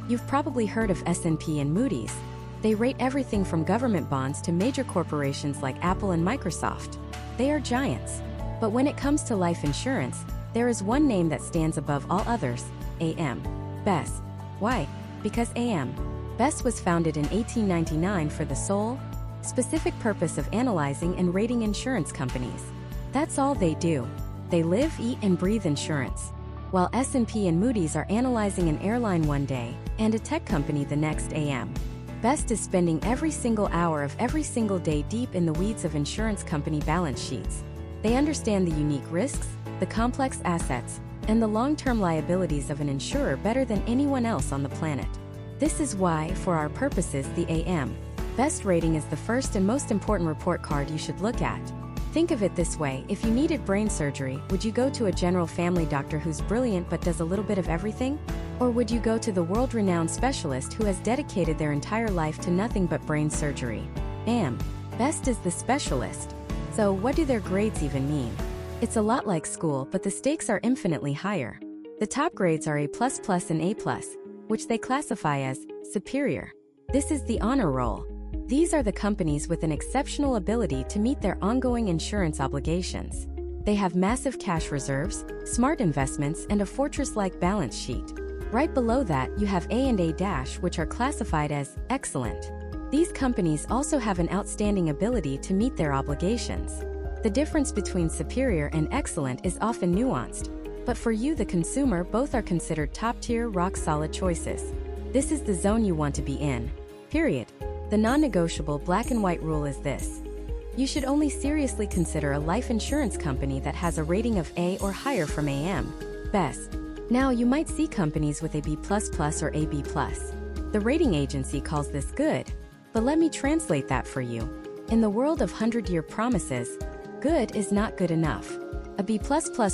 You've probably heard of S&P and Moody's. They rate everything from government bonds to major corporations like Apple and Microsoft. They are giants. But when it comes to life insurance, there is one name that stands above all others: AM Best. Why? Because AM Best was founded in 1899 for the sole, specific purpose of analyzing and rating insurance companies. That's all they do. They live, eat, and breathe insurance. While S&P and Moody's are analyzing an airline one day and a tech company the next, AM Best is spending every single hour of every single day deep in the weeds of insurance company balance sheets. They understand the unique risks, the complex assets, and the long-term liabilities of an insurer better than anyone else on the planet. This is why, for our purposes, the AM Best rating is the first and most important report card you should look at. Think of it this way: if you needed brain surgery, would you go to a general family doctor who's brilliant but does a little bit of everything? Or would you go to the world-renowned specialist who has dedicated their entire life to nothing but brain surgery? AM Best is the specialist. So what do their grades even mean? It's a lot like school, but the stakes are infinitely higher. The top grades are A++ and A+, which they classify as superior. This is the honor roll. These are the companies with an exceptional ability to meet their ongoing insurance obligations. They have massive cash reserves, smart investments, and a fortress-like balance sheet. Right below that, you have A and A-, which are classified as excellent. These companies also have an outstanding ability to meet their obligations. The difference between superior and excellent is often nuanced, but for you, the consumer, both are considered top-tier, rock-solid choices. This is the zone you want to be in. Period. The non-negotiable black and white rule is this. You should only seriously consider a life insurance company that has a rating of A or higher from AM Best. Now, you might see companies with a B++ or AB+. The rating agency calls this good, but let me translate that for you. In the world of 100-year promises, good is not good enough. A B++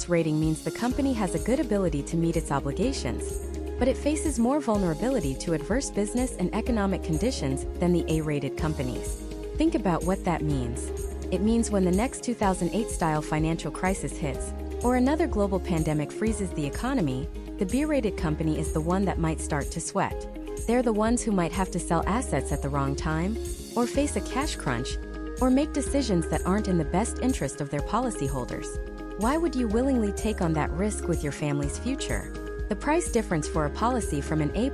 rating means the company has a good ability to meet its obligations, but it faces more vulnerability to adverse business and economic conditions than the A-rated companies. Think about what that means. It means when the next 2008-style financial crisis hits, or another global pandemic freezes the economy, the B-rated company is the one that might start to sweat. They're the ones who might have to sell assets at the wrong time, or face a cash crunch, or make decisions that aren't in the best interest of their policyholders. Why would you willingly take on that risk with your family's future? The price difference for a policy from an A++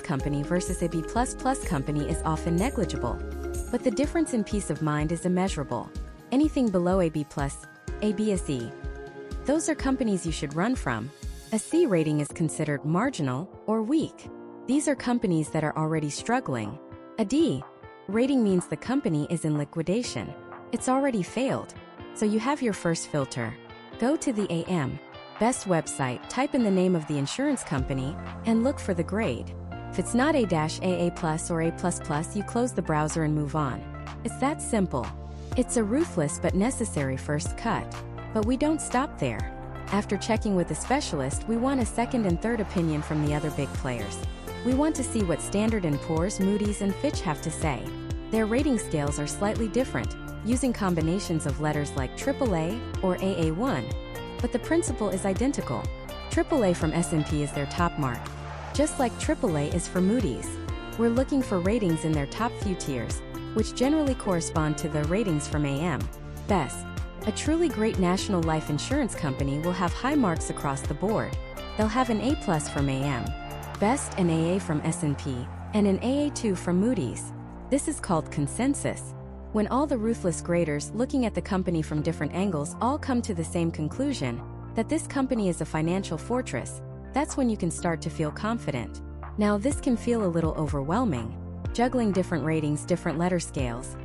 company versus a B++ company is often negligible. But the difference in peace of mind is immeasurable. Anything below a B+, a B is E. Those are companies you should run from. A C rating is considered marginal or weak. These are companies that are already struggling. A D rating means the company is in liquidation. It's already failed. So you have your first filter. Go to the AM Best website, type in the name of the insurance company, and look for the grade. If it's not A-, AA+, or A++, you close the browser and move on. It's that simple. It's a ruthless but necessary first cut. But we don't stop there. After checking with a specialist, we want a second and third opinion from the other big players. We want to see what Standard & Poor's, Moody's, and Fitch have to say. Their rating scales are slightly different, using combinations of letters like AAA or AA1. But the principle is identical. AAA from S&P is their top mark, just like AAA is for Moody's. We're looking for ratings in their top few tiers, which generally correspond to the ratings from AM Best. A truly great national life insurance company will have high marks across the board. They'll have an A+ from AM Best, an AA from S&P, and an AA2 from Moody's. This is called consensus. When all the ruthless graders looking at the company from different angles all come to the same conclusion, that this company is a financial fortress, that's when you can start to feel confident. Now, this can feel a little overwhelming, juggling different ratings, different letter scales.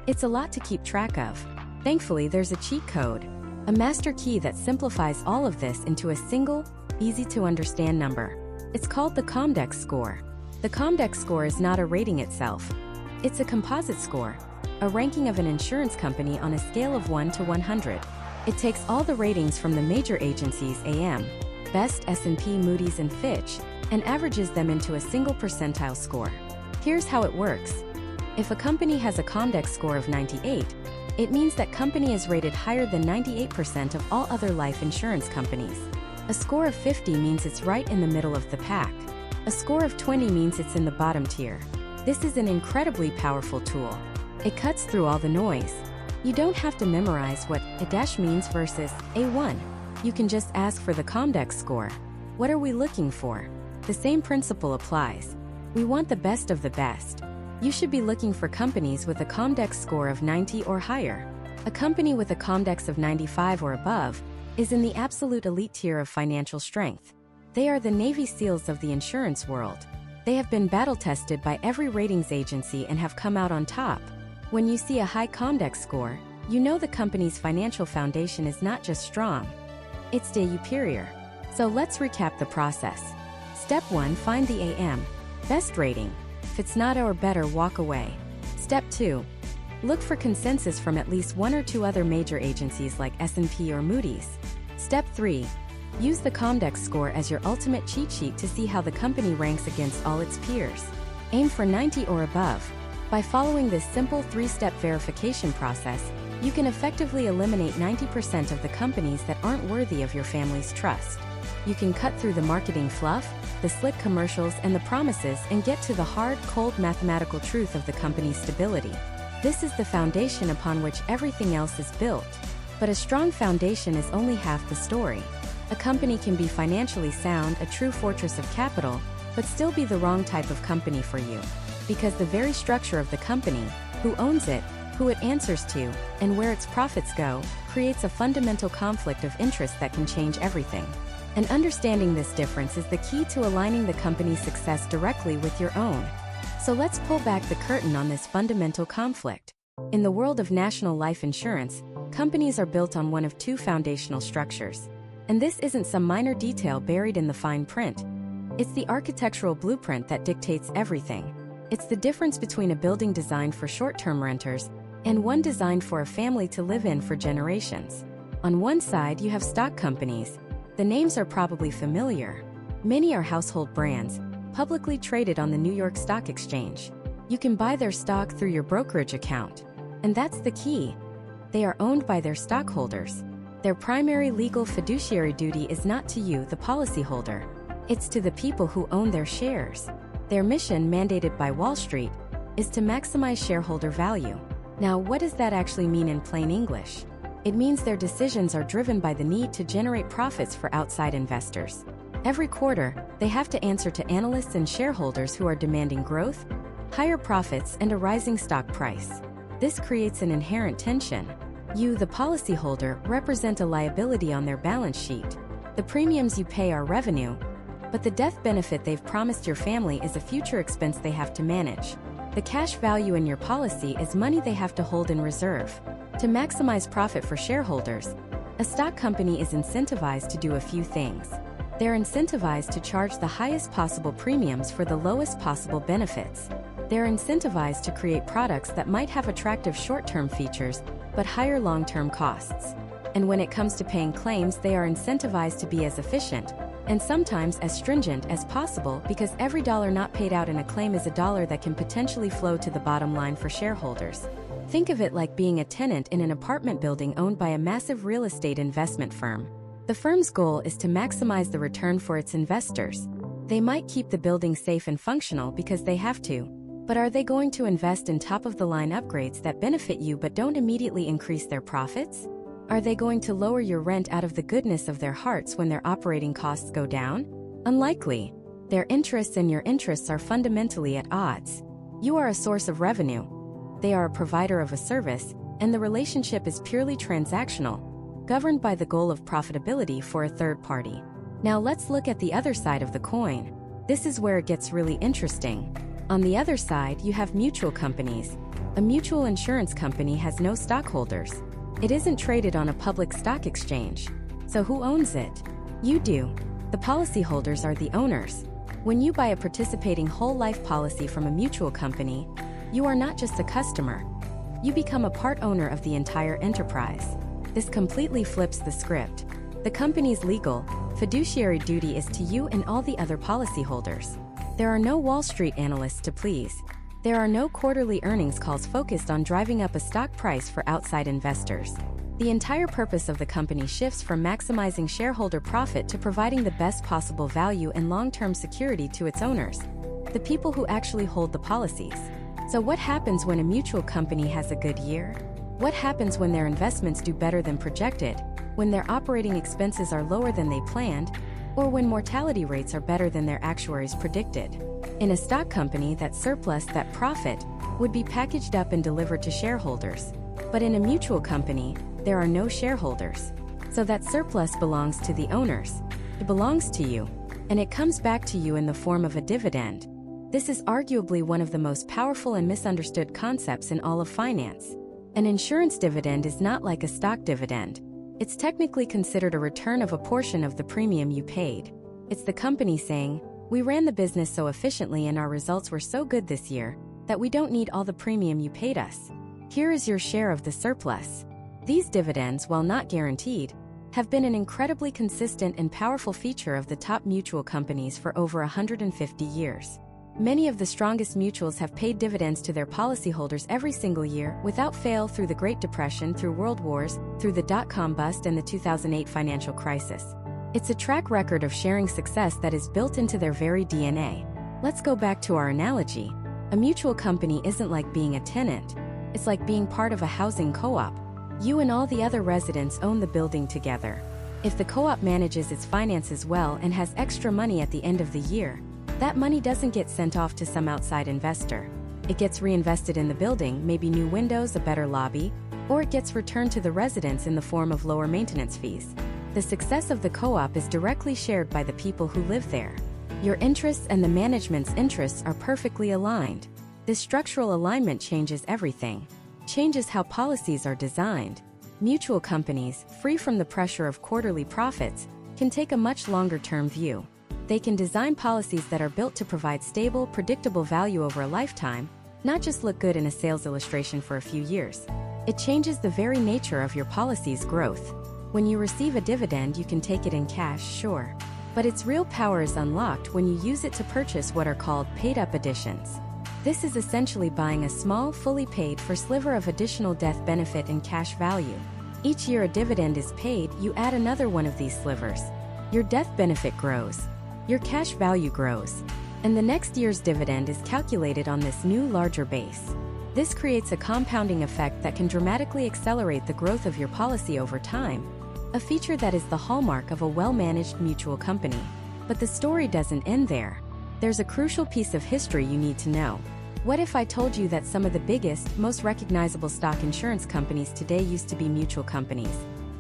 It's a lot to keep track of. Thankfully, there's a cheat code, a master key that simplifies all of this into a single, easy-to-understand number. It's called the Comdex score. The Comdex score is not a rating itself. It's a composite score, a ranking of an insurance company on a scale of 1 to 100. It takes all the ratings from the major agencies AM Best, S&P, Moody's, and Fitch, and averages them into a single percentile score. Here's how it works. If a company has a Comdex score of 98, it means that company is rated higher than 98% of all other life insurance companies. A score of 50 means it's right in the middle of the pack. A score of 20 means it's in the bottom tier. This is an incredibly powerful tool. It cuts through all the noise. You don't have to memorize what A- means versus A1. You can just ask for the Comdex score. What are we looking for? The same principle applies. We want the best of the best. You should be looking for companies with a Comdex score of 90 or higher. A company with a Comdex of 95 or above is in the absolute elite tier of financial strength. They are the Navy SEALs of the insurance world. They have been battle-tested by every ratings agency and have come out on top. When you see a high Comdex score, you know the company's financial foundation is not just strong, it's superior. So let's recap the process. Step 1, find the AM Best rating. If it's not A or better, walk away. Step 2, look for consensus from at least one or two other major agencies like S&P or Moody's. Step 3, use the Comdex score as your ultimate cheat sheet to see how the company ranks against all its peers. Aim for 90 or above. By following this simple 3-step verification process, you can effectively eliminate 90% of the companies that aren't worthy of your family's trust. You can cut through the marketing fluff, the slick commercials, and the promises and get to the hard, cold mathematical truth of the company's stability. This is the foundation upon which everything else is built. But a strong foundation is only half the story. A company can be financially sound, a true fortress of capital, but still be the wrong type of company for you. Because the very structure of the company, who owns it, who it answers to, and where its profits go, creates a fundamental conflict of interest that can change everything. And understanding this difference is the key to aligning the company's success directly with your own. So let's pull back the curtain on this fundamental conflict. In the world of national life insurance, companies are built on one of two foundational structures. And this isn't some minor detail buried in the fine print. It's the architectural blueprint that dictates everything. It's the difference between a building designed for short-term renters and one designed for a family to live in for generations. On one side, you have stock companies. The names are probably familiar. Many are household brands, publicly traded on the New York Stock Exchange. You can buy their stock through your brokerage account. And that's the key. They are owned by their stockholders. Their primary legal fiduciary duty is not to you, the policyholder. It's to the people who own their shares. Their mission, mandated by Wall Street, is to maximize shareholder value. Now, what does that actually mean in plain English? It means their decisions are driven by the need to generate profits for outside investors. Every quarter, they have to answer to analysts and shareholders who are demanding growth, higher profits, and a rising stock price. This creates an inherent tension. You, the policyholder, represent a liability on their balance sheet. The premiums you pay are revenue, but the death benefit they've promised your family is a future expense they have to manage. The cash value in your policy is money they have to hold in reserve. To maximize profit for shareholders, a stock company is incentivized to do a few things. They're incentivized to charge the highest possible premiums for the lowest possible benefits. They're incentivized to create products that might have attractive short-term features, but higher long-term costs. And when it comes to paying claims, they are incentivized to be as efficient, and sometimes as stringent as possible, because every dollar not paid out in a claim is a dollar that can potentially flow to the bottom line for shareholders. Think of it like being a tenant in an apartment building owned by a massive real estate investment firm. The firm's goal is to maximize the return for its investors. They might keep the building safe and functional because they have to, but are they going to invest in top-of-the-line upgrades that benefit you but don't immediately increase their profits? Are they going to lower your rent out of the goodness of their hearts when their operating costs go down? Unlikely. Their interests and your interests are fundamentally at odds. You are a source of revenue. They are a provider of a service, and the relationship is purely transactional, governed by the goal of profitability for a third party. Now let's look at the other side of the coin. This is where it gets really interesting. On the other side, you have mutual companies. A mutual insurance company has no stockholders. It isn't traded on a public stock exchange. So who owns it? You do. The policyholders are the owners. When you buy a participating whole life policy from a mutual company, you are not just a customer. You become a part owner of the entire enterprise. This completely flips the script. The company's legal, fiduciary duty is to you and all the other policyholders. There are no Wall Street analysts to please. There are no quarterly earnings calls focused on driving up a stock price for outside investors. The entire purpose of the company shifts from maximizing shareholder profit to providing the best possible value and long-term security to its owners, the people who actually hold the policies. So what happens when a mutual company has a good year? What happens when their investments do better than projected, when their operating expenses are lower than they planned, or when mortality rates are better than their actuaries predicted? In a stock company, that surplus, that profit, would be packaged up and delivered to shareholders. But in a mutual company, there are no shareholders. So that surplus belongs to the owners. It belongs to you. And it comes back to you in the form of a dividend. This is arguably one of the most powerful and misunderstood concepts in all of finance. An insurance dividend is not like a stock dividend. It's technically considered a return of a portion of the premium you paid. It's the company saying, "We ran the business so efficiently and our results were so good this year that we don't need all the premium you paid us. Here is your share of the surplus." These dividends, while not guaranteed, have been an incredibly consistent and powerful feature of the top mutual companies for over 150 years. Many of the strongest mutuals have paid dividends to their policyholders every single year, without fail, through the Great Depression, through world wars, through the dot-com bust and the 2008 financial crisis. It's a track record of sharing success that is built into their very DNA. Let's go back to our analogy. A mutual company isn't like being a tenant. It's like being part of a housing co-op. You and all the other residents own the building together. If the co-op manages its finances well and has extra money at the end of the year, that money doesn't get sent off to some outside investor. It gets reinvested in the building, maybe new windows, a better lobby, or it gets returned to the residents in the form of lower maintenance fees. The success of the co-op is directly shared by the people who live there. Your interests and the management's interests are perfectly aligned. This structural alignment changes everything. Changes how policies are designed. Mutual companies, free from the pressure of quarterly profits, can take a much longer-term view. They can design policies that are built to provide stable, predictable value over a lifetime, not just look good in a sales illustration for a few years. It changes the very nature of your policy's growth. When you receive a dividend, you can take it in cash, sure. But its real power is unlocked when you use it to purchase what are called paid-up additions. This is essentially buying a small, fully paid-for sliver of additional death benefit in cash value. Each year a dividend is paid, you add another one of these slivers. Your death benefit grows. Your cash value grows. And the next year's dividend is calculated on this new, larger base. This creates a compounding effect that can dramatically accelerate the growth of your policy over time, a feature that is the hallmark of a well-managed mutual company. But the story doesn't end there. There's a crucial piece of history you need to know. What if I told you that some of the biggest, most recognizable stock insurance companies today used to be mutual companies?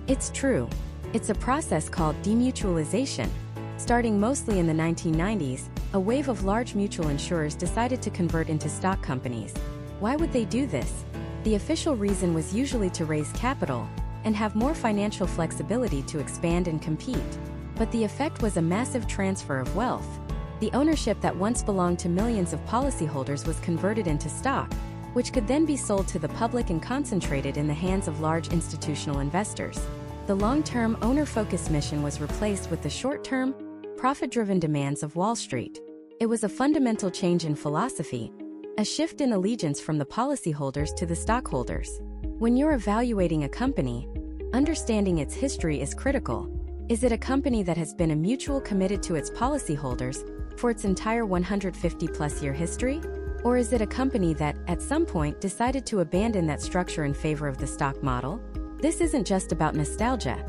It's true. It's a process called demutualization. Starting mostly in the 1990s, a wave of large mutual insurers decided to convert into stock companies. Why would they do this? The official reason was usually to raise capital and have more financial flexibility to expand and compete. But the effect was a massive transfer of wealth. The ownership that once belonged to millions of policyholders was converted into stock, which could then be sold to the public and concentrated in the hands of large institutional investors. The long-term, owner-focused mission was replaced with the short-term, profit-driven demands of Wall Street. It was a fundamental change in philosophy, a shift in allegiance from the policyholders to the stockholders. When you're evaluating a company, understanding its history is critical. Is it a company that has been a mutual committed to its policyholders for its entire 150-plus-year history? Or is it a company that, at some point, decided to abandon that structure in favor of the stock model? This isn't just about nostalgia.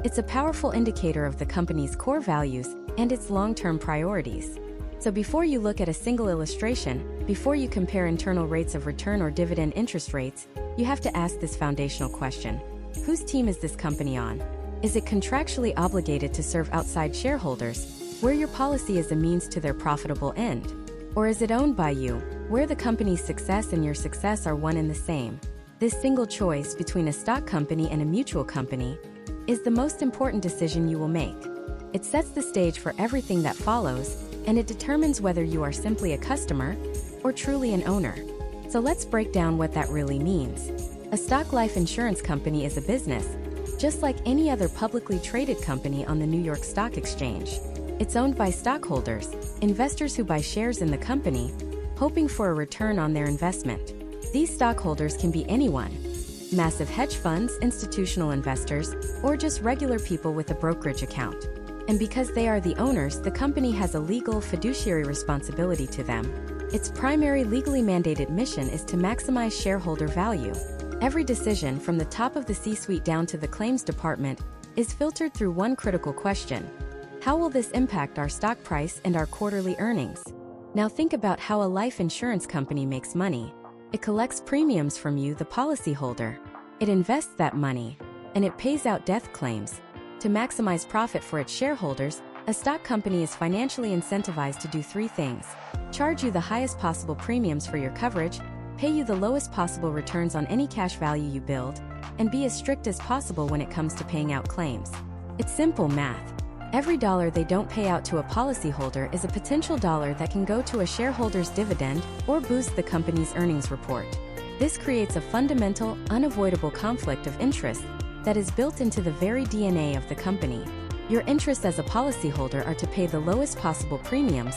It's a powerful indicator of the company's core values and its long-term priorities. So before you look at a single illustration, before you compare internal rates of return or dividend interest rates, you have to ask this foundational question. Whose team is this company on? Is it contractually obligated to serve outside shareholders, where your policy is a means to their profitable end? Or is it owned by you, where the company's success and your success are one and the same? This single choice between a stock company and a mutual company is the most important decision you will make. It sets the stage for everything that follows, and it determines whether you are simply a customer or truly an owner. So let's break down what that really means. A stock life insurance company is a business, just like any other publicly traded company on the New York Stock Exchange. It's owned by stockholders, investors who buy shares in the company, hoping for a return on their investment. These stockholders can be anyone: massive hedge funds, institutional investors, or just regular people with a brokerage account. And because they are the owners, the company has a legal fiduciary responsibility to them. Its primary legally mandated mission is to maximize shareholder value. Every decision, from the top of the C-suite down to the claims department, is filtered through one critical question: how will this impact our stock price and our quarterly earnings? Now think about how a life insurance company makes money. It collects premiums from you, the policyholder. It invests that money, and it pays out death claims. To maximize profit for its shareholders, a stock company is financially incentivized to do three things: charge you the highest possible premiums for your coverage, pay you the lowest possible returns on any cash value you build, and be as strict as possible when it comes to paying out claims. It's simple math. Every dollar they don't pay out to a policyholder is a potential dollar that can go to a shareholder's dividend or boost the company's earnings report. This creates a fundamental, unavoidable conflict of interest that is built into the very DNA of the company. Your interests as a policyholder are to pay the lowest possible premiums,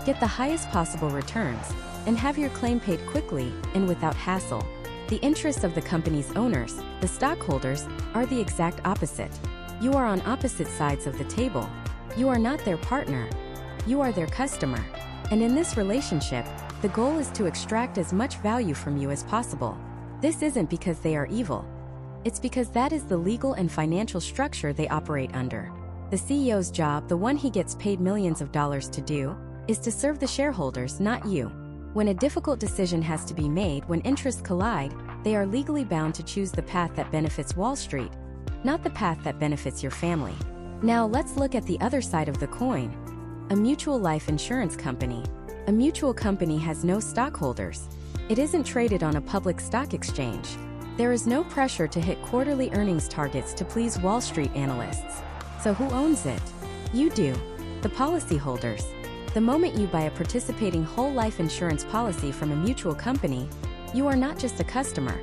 get the highest possible returns, and have your claim paid quickly and without hassle. The interests of the company's owners, the stockholders, are the exact opposite. You are on opposite sides of the table. You are not their partner. You are their customer. And in this relationship, the goal is to extract as much value from you as possible. This isn't because they are evil. It's because that is the legal and financial structure they operate under. The CEO's job, the one he gets paid millions of dollars to do, is to serve the shareholders, not you. When a difficult decision has to be made, when interests collide, they are legally bound to choose the path that benefits Wall Street, not the path that benefits your family. Now let's look at the other side of the coin. A mutual life insurance company. A mutual company has no stockholders. It isn't traded on a public stock exchange. There is no pressure to hit quarterly earnings targets to please Wall Street analysts. So who owns it? You do. The policyholders. The moment you buy a participating whole life insurance policy from a mutual company, you are not just a customer.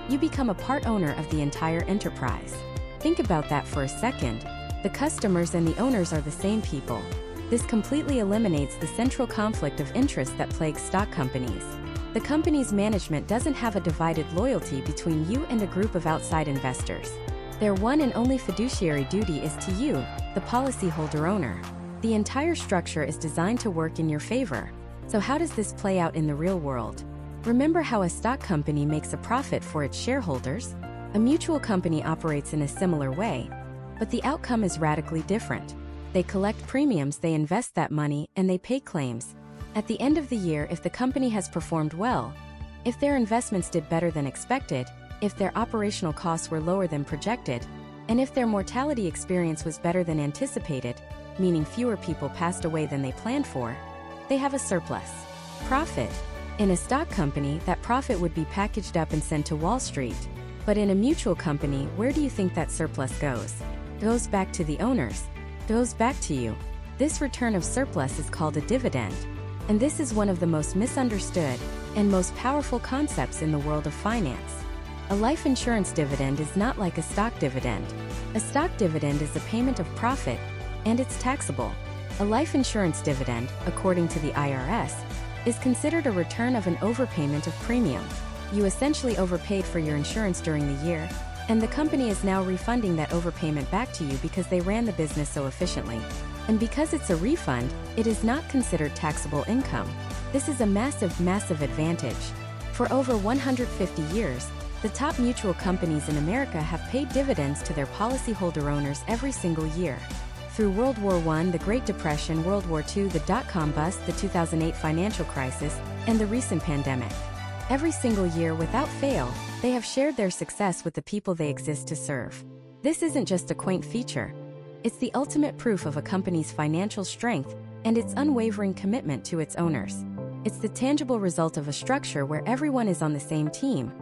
You become a part owner of the entire enterprise. Think about that for a second. The customers and the owners are the same people. This completely eliminates the central conflict of interest that plagues stock companies. The company's management doesn't have a divided loyalty between you and a group of outside investors. Their one and only fiduciary duty is to you, the policyholder owner. The entire structure is designed to work in your favor. So how does this play out in the real world? Remember how a stock company makes a profit for its shareholders? A mutual company operates in a similar way, but the outcome is radically different. They collect premiums, they invest that money, and they pay claims. At the end of the year, if the company has performed well, if their investments did better than expected, if their operational costs were lower than projected, and if their mortality experience was better than anticipated, meaning fewer people passed away than they planned for, they have a surplus. Profit. In a stock company, that profit would be packaged up and sent to Wall Street. But in a mutual company, where do you think that surplus goes? Goes back to the owners. Goes back to you. This return of surplus is called a dividend. And this is one of the most misunderstood and most powerful concepts in the world of finance. A life insurance dividend is not like a stock dividend. A stock dividend is a payment of profit, and it's taxable. A life insurance dividend, according to the IRS, is considered a return of an overpayment of premium. You essentially overpaid for your insurance during the year, and the company is now refunding that overpayment back to you because they ran the business so efficiently. And because it's a refund, it is not considered taxable income. This is a massive, massive advantage. For over 150 years, the top mutual companies in America have paid dividends to their policyholder owners every single year. Through World War I, the Great Depression, World War II, the dot-com bust, the 2008 financial crisis, and the recent pandemic. Every single year, without fail, they have shared their success with the people they exist to serve. This isn't just a quaint feature. It's the ultimate proof of a company's financial strength and its unwavering commitment to its owners. It's the tangible result of a structure where everyone is on the same team,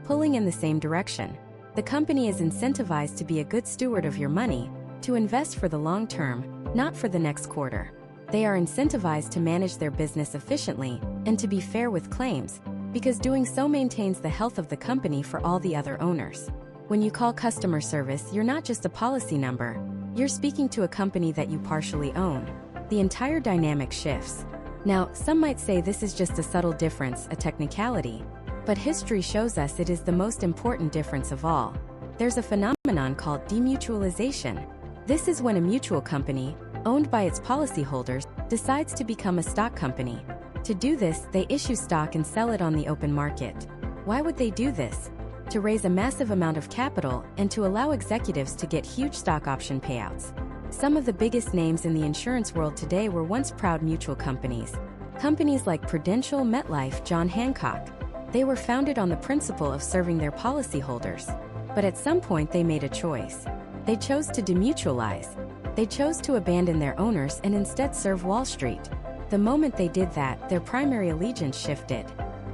pulling in the same direction. The company is incentivized to be a good steward of your money, to invest for the long term, not for the next quarter. They are incentivized to manage their business efficiently and to be fair with claims, because doing so maintains the health of the company for all the other owners. When you call customer service, you're not just a policy number. You're speaking to a company that you partially own. The entire dynamic shifts. Now, some might say this is just a subtle difference, a technicality, but history shows us it is the most important difference of all. There's a phenomenon called demutualization. This is when a mutual company, owned by its policyholders, decides to become a stock company. To do this, they issue stock and sell it on the open market. Why would they do this? To raise a massive amount of capital and to allow executives to get huge stock option payouts. Some of the biggest names in the insurance world today were once proud mutual companies. Companies like Prudential, MetLife, John Hancock. They were founded on the principle of serving their policyholders. But at some point they made a choice. They chose to demutualize. They chose to abandon their owners and instead serve Wall Street. The moment they did that, their primary allegiance shifted.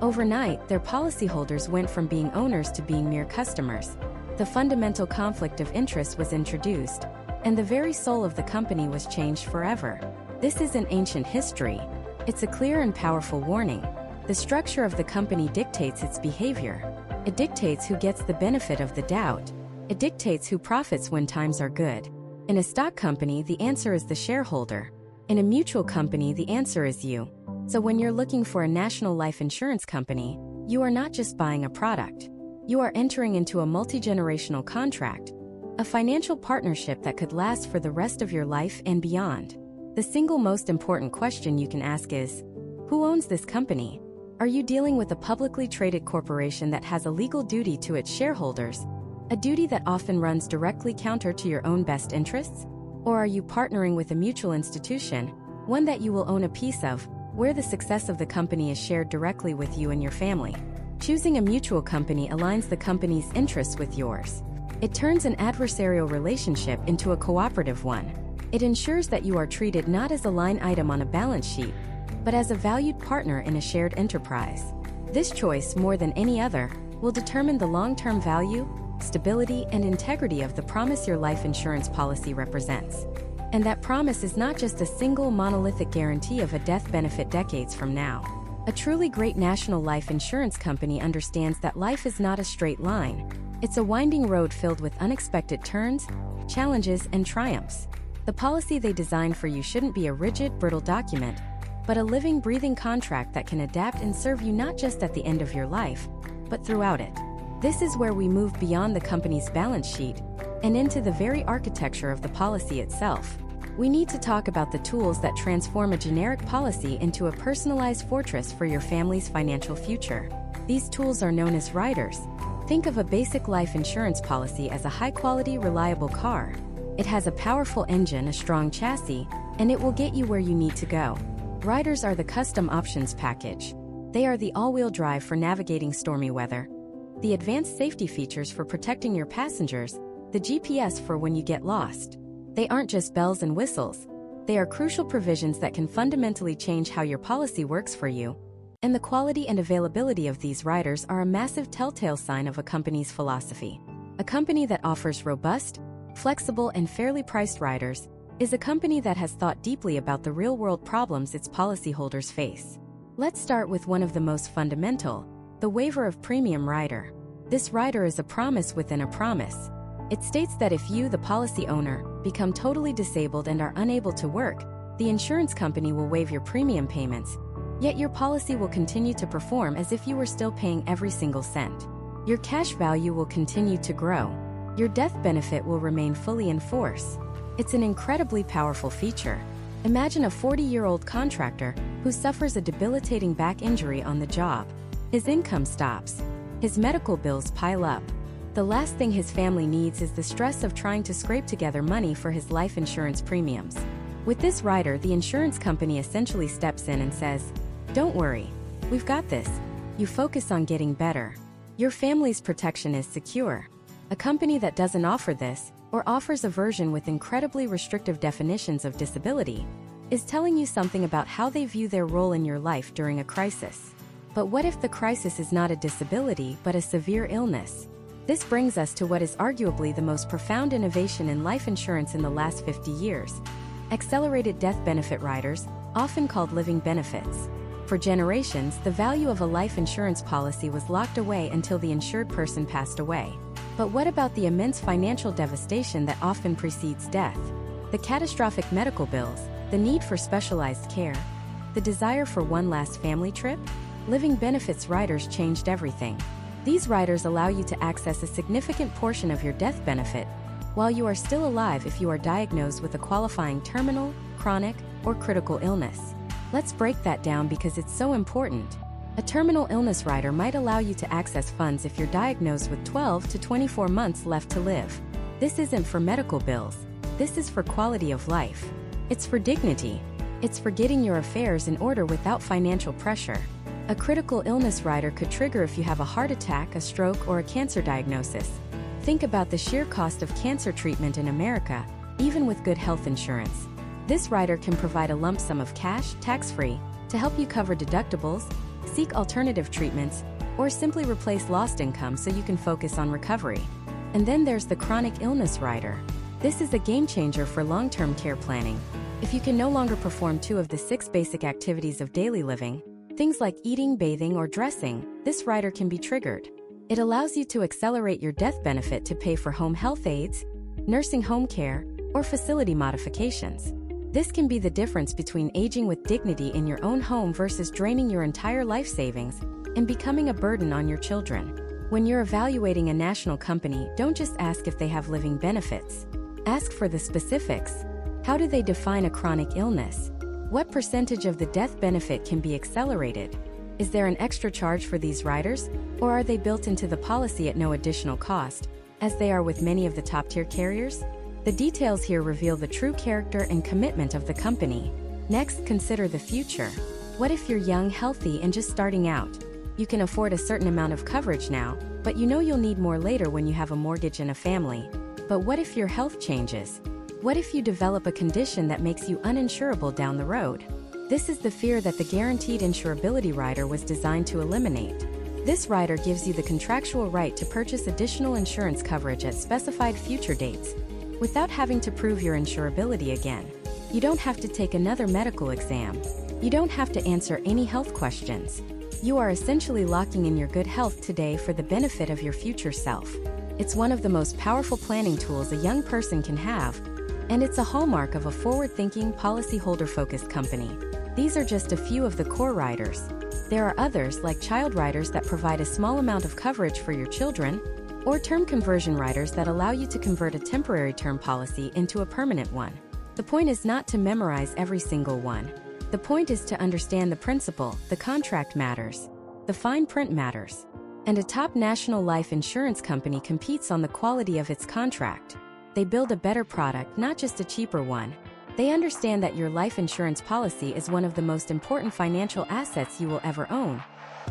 Overnight, their policyholders went from being owners to being mere customers. The fundamental conflict of interest was introduced, and the very soul of the company was changed forever. This isn't ancient history. It's a clear and powerful warning. The structure of the company dictates its behavior. It dictates who gets the benefit of the doubt. It dictates who profits when times are good. In a stock company, the answer is the shareholder. In a mutual company, the answer is you. So when you're looking for a national life insurance company, you are not just buying a product. You are entering into a multi-generational contract, a financial partnership that could last for the rest of your life and beyond. The single most important question you can ask is, who owns this company? Are you dealing with a publicly traded corporation that has a legal duty to its shareholders? A duty that often runs directly counter to your own best interests? Or are you partnering with a mutual institution, one that you will own a piece of, where the success of the company is shared directly with you and your family? Choosing a mutual company aligns the company's interests with yours. It turns an adversarial relationship into a cooperative one. It ensures that you are treated not as a line item on a balance sheet, but as a valued partner in a shared enterprise. This choice, more than any other, will determine the long-term value, stability, and integrity of the promise your life insurance policy represents. And that promise is not just a single monolithic guarantee of a death benefit decades from now. A truly great national life insurance company understands that life is not a straight line. It's a winding road filled with unexpected turns, challenges, and triumphs. The policy they design for you shouldn't be a rigid, brittle document, but a living, breathing contract that can adapt and serve you not just at the end of your life, but throughout it. This is where we move beyond the company's balance sheet and into the very architecture of the policy itself. We need to talk about the tools that transform a generic policy into a personalized fortress for your family's financial future. These tools are known as riders. Think of a basic life insurance policy as a high-quality, reliable car. It has a powerful engine, a strong chassis, and it will get you where you need to go. Riders are the custom options package. They are the all-wheel drive for navigating stormy weather, the advanced safety features for protecting your passengers, the GPS for when you get lost. They aren't just bells and whistles. They are crucial provisions that can fundamentally change how your policy works for you. And the quality and availability of these riders are a massive telltale sign of a company's philosophy. A company that offers robust, flexible, and fairly priced riders is a company that has thought deeply about the real-world problems its policyholders face. Let's start with one of the most fundamental, the waiver of premium rider. This rider is a promise within a promise. It states that if you, the policy owner, become totally disabled and are unable to work, the insurance company will waive your premium payments, yet your policy will continue to perform as if you were still paying every single cent. Your cash value will continue to grow. Your death benefit will remain fully in force. It's an incredibly powerful feature. Imagine a 40-year-old contractor who suffers a debilitating back injury on the job. His income stops. His medical bills pile up. The last thing his family needs is the stress of trying to scrape together money for his life insurance premiums. With this rider, the insurance company essentially steps in and says, "Don't worry, we've got this. You focus on getting better. Your family's protection is secure." A company that doesn't offer this, or offers a version with incredibly restrictive definitions of disability, is telling you something about how they view their role in your life during a crisis. But what if the crisis is not a disability but a severe illness? This brings us to what is arguably the most profound innovation in life insurance in the last 50 years. Accelerated death benefit riders, often called living benefits. For generations, the value of a life insurance policy was locked away until the insured person passed away. But what about the immense financial devastation that often precedes death? The catastrophic medical bills, the need for specialized care, the desire for one last family trip? Living benefits riders changed everything. These riders allow you to access a significant portion of your death benefit while you are still alive if you are diagnosed with a qualifying terminal, chronic, or critical illness. Let's break that down because it's so important. A terminal illness rider might allow you to access funds if you're diagnosed with 12 to 24 months left to live. This isn't for medical bills. This is for quality of life. It's for dignity. It's for getting your affairs in order without financial pressure. A critical illness rider could trigger if you have a heart attack, a stroke, or a cancer diagnosis. Think about the sheer cost of cancer treatment in America, even with good health insurance. This rider can provide a lump sum of cash, tax-free, to help you cover deductibles, seek alternative treatments, or simply replace lost income so you can focus on recovery. And then there's the chronic illness rider. This is a game changer for long-term care planning. If you can no longer perform 2 of the 6 basic activities of daily living, things like eating, bathing, or dressing, this rider can be triggered. It allows you to accelerate your death benefit to pay for home health aides, nursing home care, or facility modifications. This can be the difference between aging with dignity in your own home versus draining your entire life savings and becoming a burden on your children. When you're evaluating a national company, don't just ask if they have living benefits. Ask for the specifics. How do they define a chronic illness? What percentage of the death benefit can be accelerated? Is there an extra charge for these riders, or are they built into the policy at no additional cost? as they are with many of the top-tier carriers? The details here reveal the true character and commitment of the company. Next, consider the future. What if you're young, healthy, and just starting out? You can afford a certain amount of coverage now, but you know you'll need more later when you have a mortgage and a family. But what if your health changes? What if you develop a condition that makes you uninsurable down the road? This is the fear that the Guaranteed Insurability Rider was designed to eliminate. This rider gives you the contractual right to purchase additional insurance coverage at specified future dates, without having to prove your insurability again. You don't have to take another medical exam. You don't have to answer any health questions. You are essentially locking in your good health today for the benefit of your future self. It's one of the most powerful planning tools a young person can have, and it's a hallmark of a forward-thinking, policyholder-focused company. These are just a few of the core riders. There are others, like child riders that provide a small amount of coverage for your children, or term conversion riders that allow you to convert a temporary term policy into a permanent one. The point is not to memorize every single one. The point is to understand the principle. The contract matters. The fine print matters. And a top national life insurance company competes on the quality of its contract. They build a better product, not just a cheaper one. They understand that your life insurance policy is one of the most important financial assets you will ever own,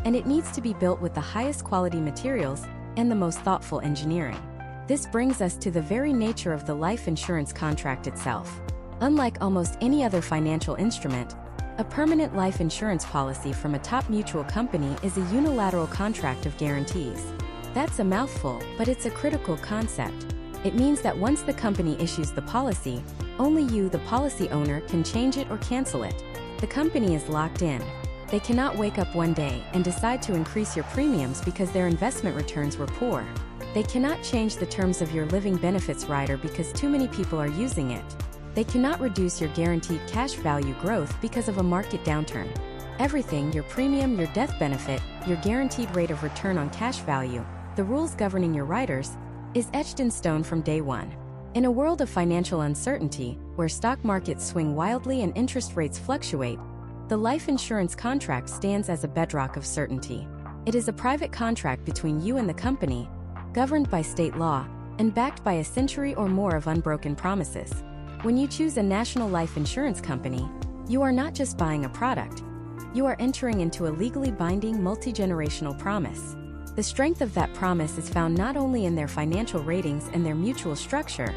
and it needs to be built with the highest quality materials and the most thoughtful engineering. This brings us to the very nature of the life insurance contract itself. Unlike almost any other financial instrument, a permanent life insurance policy from a top mutual company is a unilateral contract of guarantees. That's a mouthful, but it's a critical concept. It means that once the company issues the policy, only you, the policy owner, can change it or cancel it. The company is locked in. They cannot wake up one day and decide to increase your premiums because their investment returns were poor. They cannot change the terms of your living benefits rider because too many people are using it. They cannot reduce your guaranteed cash value growth because of a market downturn. Everything, your premium, your death benefit, your guaranteed rate of return on cash value, the rules governing your riders, is etched in stone from day one. In a world of financial uncertainty, where stock markets swing wildly and interest rates fluctuate, the life insurance contract stands as a bedrock of certainty. It is a private contract between you and the company, governed by state law, and backed by a century or more of unbroken promises. When you choose a national life insurance company, you are not just buying a product. You are entering into a legally binding multi-generational promise. The strength of that promise is found not only in their financial ratings and their mutual structure,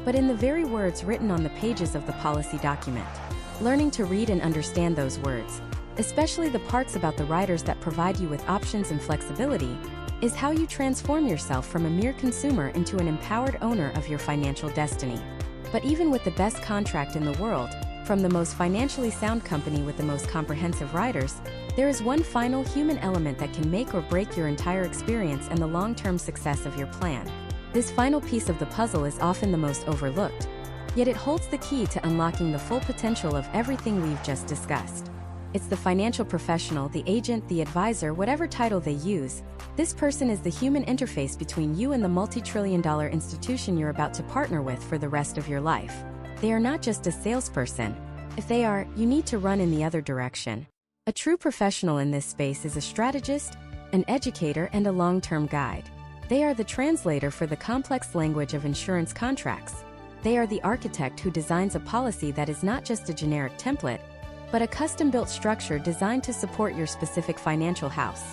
but in the very words written on the pages of the policy document. Learning to read and understand those words, especially the parts about the riders that provide you with options and flexibility, is how you transform yourself from a mere consumer into an empowered owner of your financial destiny. But even with the best contract in the world, from the most financially sound company with the most comprehensive riders, there is one final human element that can make or break your entire experience and the long-term success of your plan. This final piece of the puzzle is often the most overlooked, yet it holds the key to unlocking the full potential of everything we've just discussed. It's the financial professional, the agent, the advisor, whatever title they use. This person is the human interface between you and the multi-trillion-dollar institution you're about to partner with for the rest of your life. They are not just a salesperson. If they are, you need to run in the other direction. A true professional in this space is a strategist, an educator, and a long-term guide. They are the translator for the complex language of insurance contracts. They are the architect who designs a policy that is not just a generic template, but a custom-built structure designed to support your specific financial house.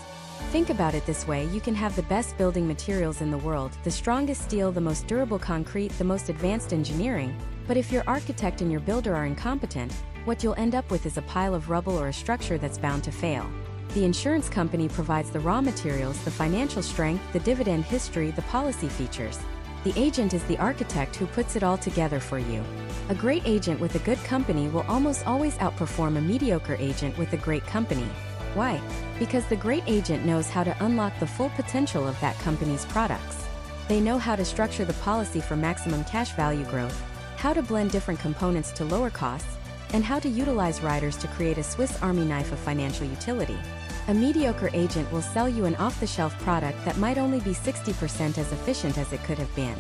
Think about it this way: you can have the best building materials in the world, the strongest steel, the most durable concrete, the most advanced engineering, but if your architect and your builder are incompetent, what you'll end up with is a pile of rubble or a structure that's bound to fail. The insurance company provides the raw materials, the financial strength, the dividend history, the policy features. The agent is the architect who puts it all together for you. A great agent with a good company will almost always outperform a mediocre agent with a great company. Why? Because the great agent knows how to unlock the full potential of that company's products. They know how to structure the policy for maximum cash value growth, how to blend different components to lower costs, and how to utilize riders to create a Swiss Army knife of financial utility. A mediocre agent will sell you an off-the-shelf product that might only be 60% as efficient as it could have been.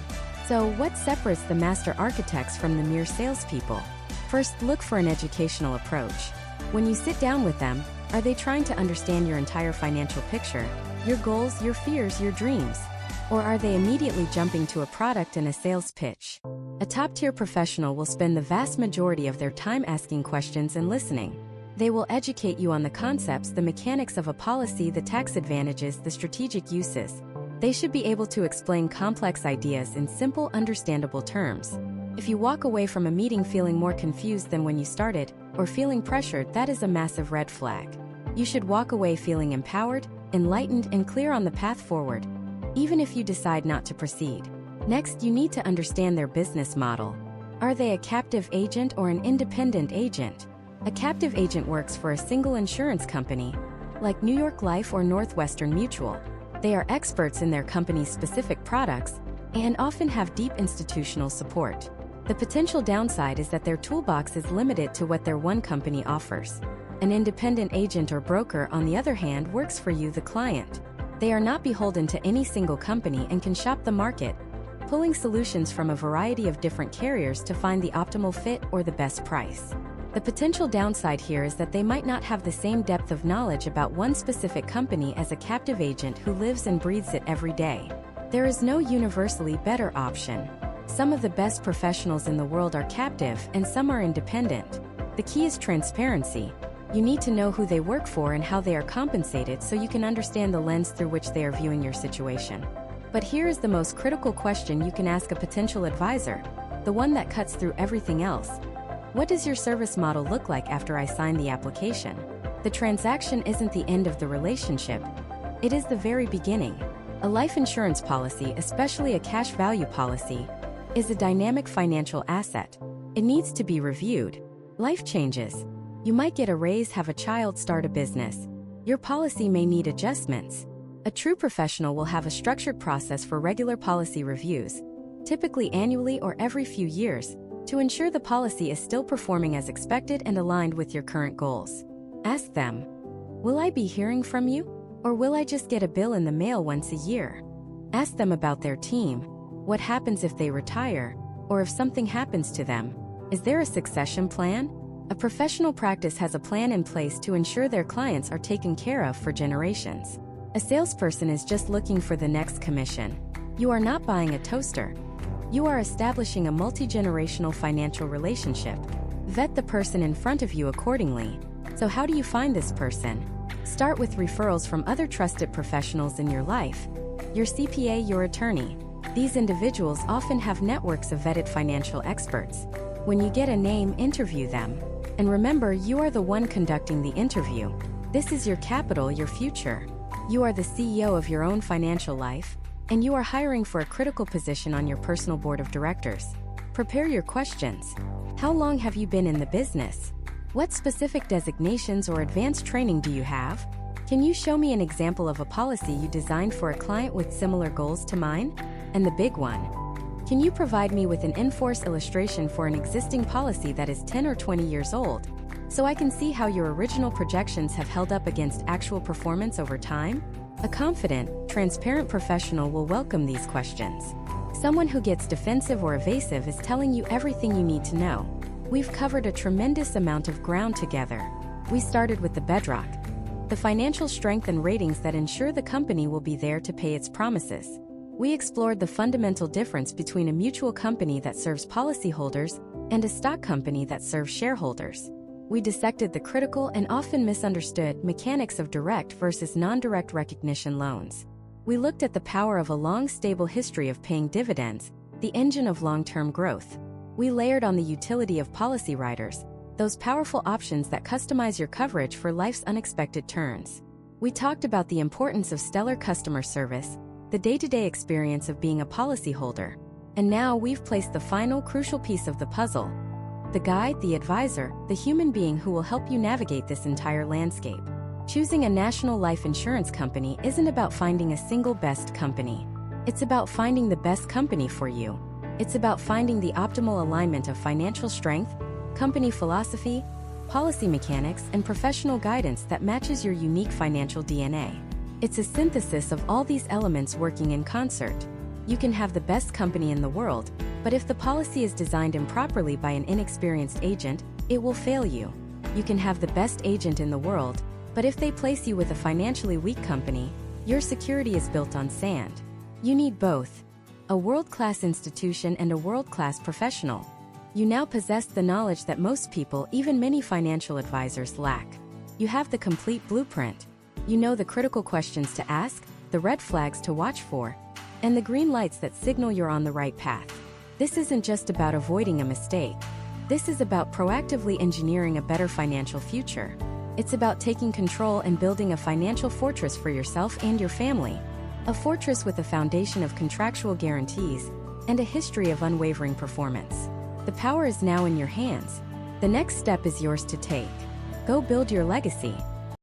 So, what separates the master architects from the mere salespeople? First, look for an educational approach. When you sit down with them, are they trying to understand your entire financial picture, your goals, your fears, your dreams? Or are they immediately jumping to a product and a sales pitch? A top-tier professional will spend the vast majority of their time asking questions and listening. They will educate you on the concepts, the mechanics of a policy, the tax advantages, the strategic uses. They should be able to explain complex ideas in simple, understandable terms. If you walk away from a meeting feeling more confused than when you started, or feeling pressured, that is a massive red flag. You should walk away feeling empowered, enlightened, and clear on the path forward, even if you decide not to proceed. Next, you need to understand their business model. Are they a captive agent or an independent agent? A captive agent works for a single insurance company, like New York Life or Northwestern Mutual. They are experts in their company's specific products and often have deep institutional support. The potential downside is that their toolbox is limited to what their one company offers. An independent agent or broker, on the other hand, works for you, the client. They are not beholden to any single company and can shop the market, pulling solutions from a variety of different carriers to find the optimal fit or the best price. The potential downside here is that they might not have the same depth of knowledge about one specific company as a captive agent who lives and breathes it every day. There is no universally better option. Some of the best professionals in the world are captive and some are independent. The key is transparency. You need to know who they work for and how they are compensated so you can understand the lens through which they are viewing your situation. But here is the most critical question you can ask a potential advisor, the one that cuts through everything else. What does your service model look like after I sign the application? The transaction isn't the end of the relationship. It is the very beginning. A life insurance policy, especially a cash value policy, is a dynamic financial asset. It needs to be reviewed. Life changes. You might get a raise, have a child, start a business. Your policy may need adjustments. A true professional will have a structured process for regular policy reviews, typically annually or every few years, to ensure the policy is still performing as expected and aligned with your current goals. Ask them, will I be hearing from you? Or will I just get a bill in the mail once a year? Ask them about their team. What happens if they retire? Or if something happens to them? Is there a succession plan? A professional practice has a plan in place to ensure their clients are taken care of for generations. A salesperson is just looking for the next commission. You are not buying a toaster. You are establishing a multi-generational financial relationship. Vet the person in front of you accordingly. So how do you find this person? Start with referrals from other trusted professionals in your life. Your CPA, your attorney. These individuals often have networks of vetted financial experts. When you get a name, interview them. And remember, you are the one conducting the interview. This is your capital, your future. You are the CEO of your own financial life, and you are hiring for a critical position on your personal board of directors. Prepare your questions. How long have you been in the business? What specific designations or advanced training do you have? Can you show me an example of a policy you designed for a client with similar goals to mine? And the big one, can you provide me with an in-force illustration for an existing policy that is 10 or 20 years old, so I can see how your original projections have held up against actual performance over time? A confident, transparent professional will welcome these questions. Someone who gets defensive or evasive is telling you everything you need to know. We've covered a tremendous amount of ground together. We started with the bedrock, the financial strength and ratings that ensure the company will be there to pay its promises. We explored the fundamental difference between a mutual company that serves policyholders and a stock company that serves shareholders. We dissected the critical and often misunderstood mechanics of direct versus non-direct recognition loans. We looked at the power of a long, stable history of paying dividends, the engine of long-term growth. We layered on the utility of policy riders, those powerful options that customize your coverage for life's unexpected turns. We talked about the importance of stellar customer service, the day-to-day experience of being a policyholder. And now we've placed the final crucial piece of the puzzle: the guide, the advisor, the human being who will help you navigate this entire landscape. Choosing a national life insurance company isn't about finding a single best company. It's about finding the best company for you. It's about finding the optimal alignment of financial strength, company philosophy, policy mechanics, and professional guidance that matches your unique financial DNA. It's a synthesis of all these elements working in concert. You can have the best company in the world, but if the policy is designed improperly by an inexperienced agent, it will fail you. You can have the best agent in the world, but if they place you with a financially weak company, your security is built on sand. You need both: a world-class institution and a world-class professional. You now possess the knowledge that most people, even many financial advisors, lack. You have the complete blueprint. You know the critical questions to ask, the red flags to watch for, and the green lights that signal you're on the right path. This isn't just about avoiding a mistake. This is about proactively engineering a better financial future. It's about taking control and building a financial fortress for yourself and your family. A fortress with a foundation of contractual guarantees and a history of unwavering performance. The power is now in your hands. The next step is yours to take. Go build your legacy.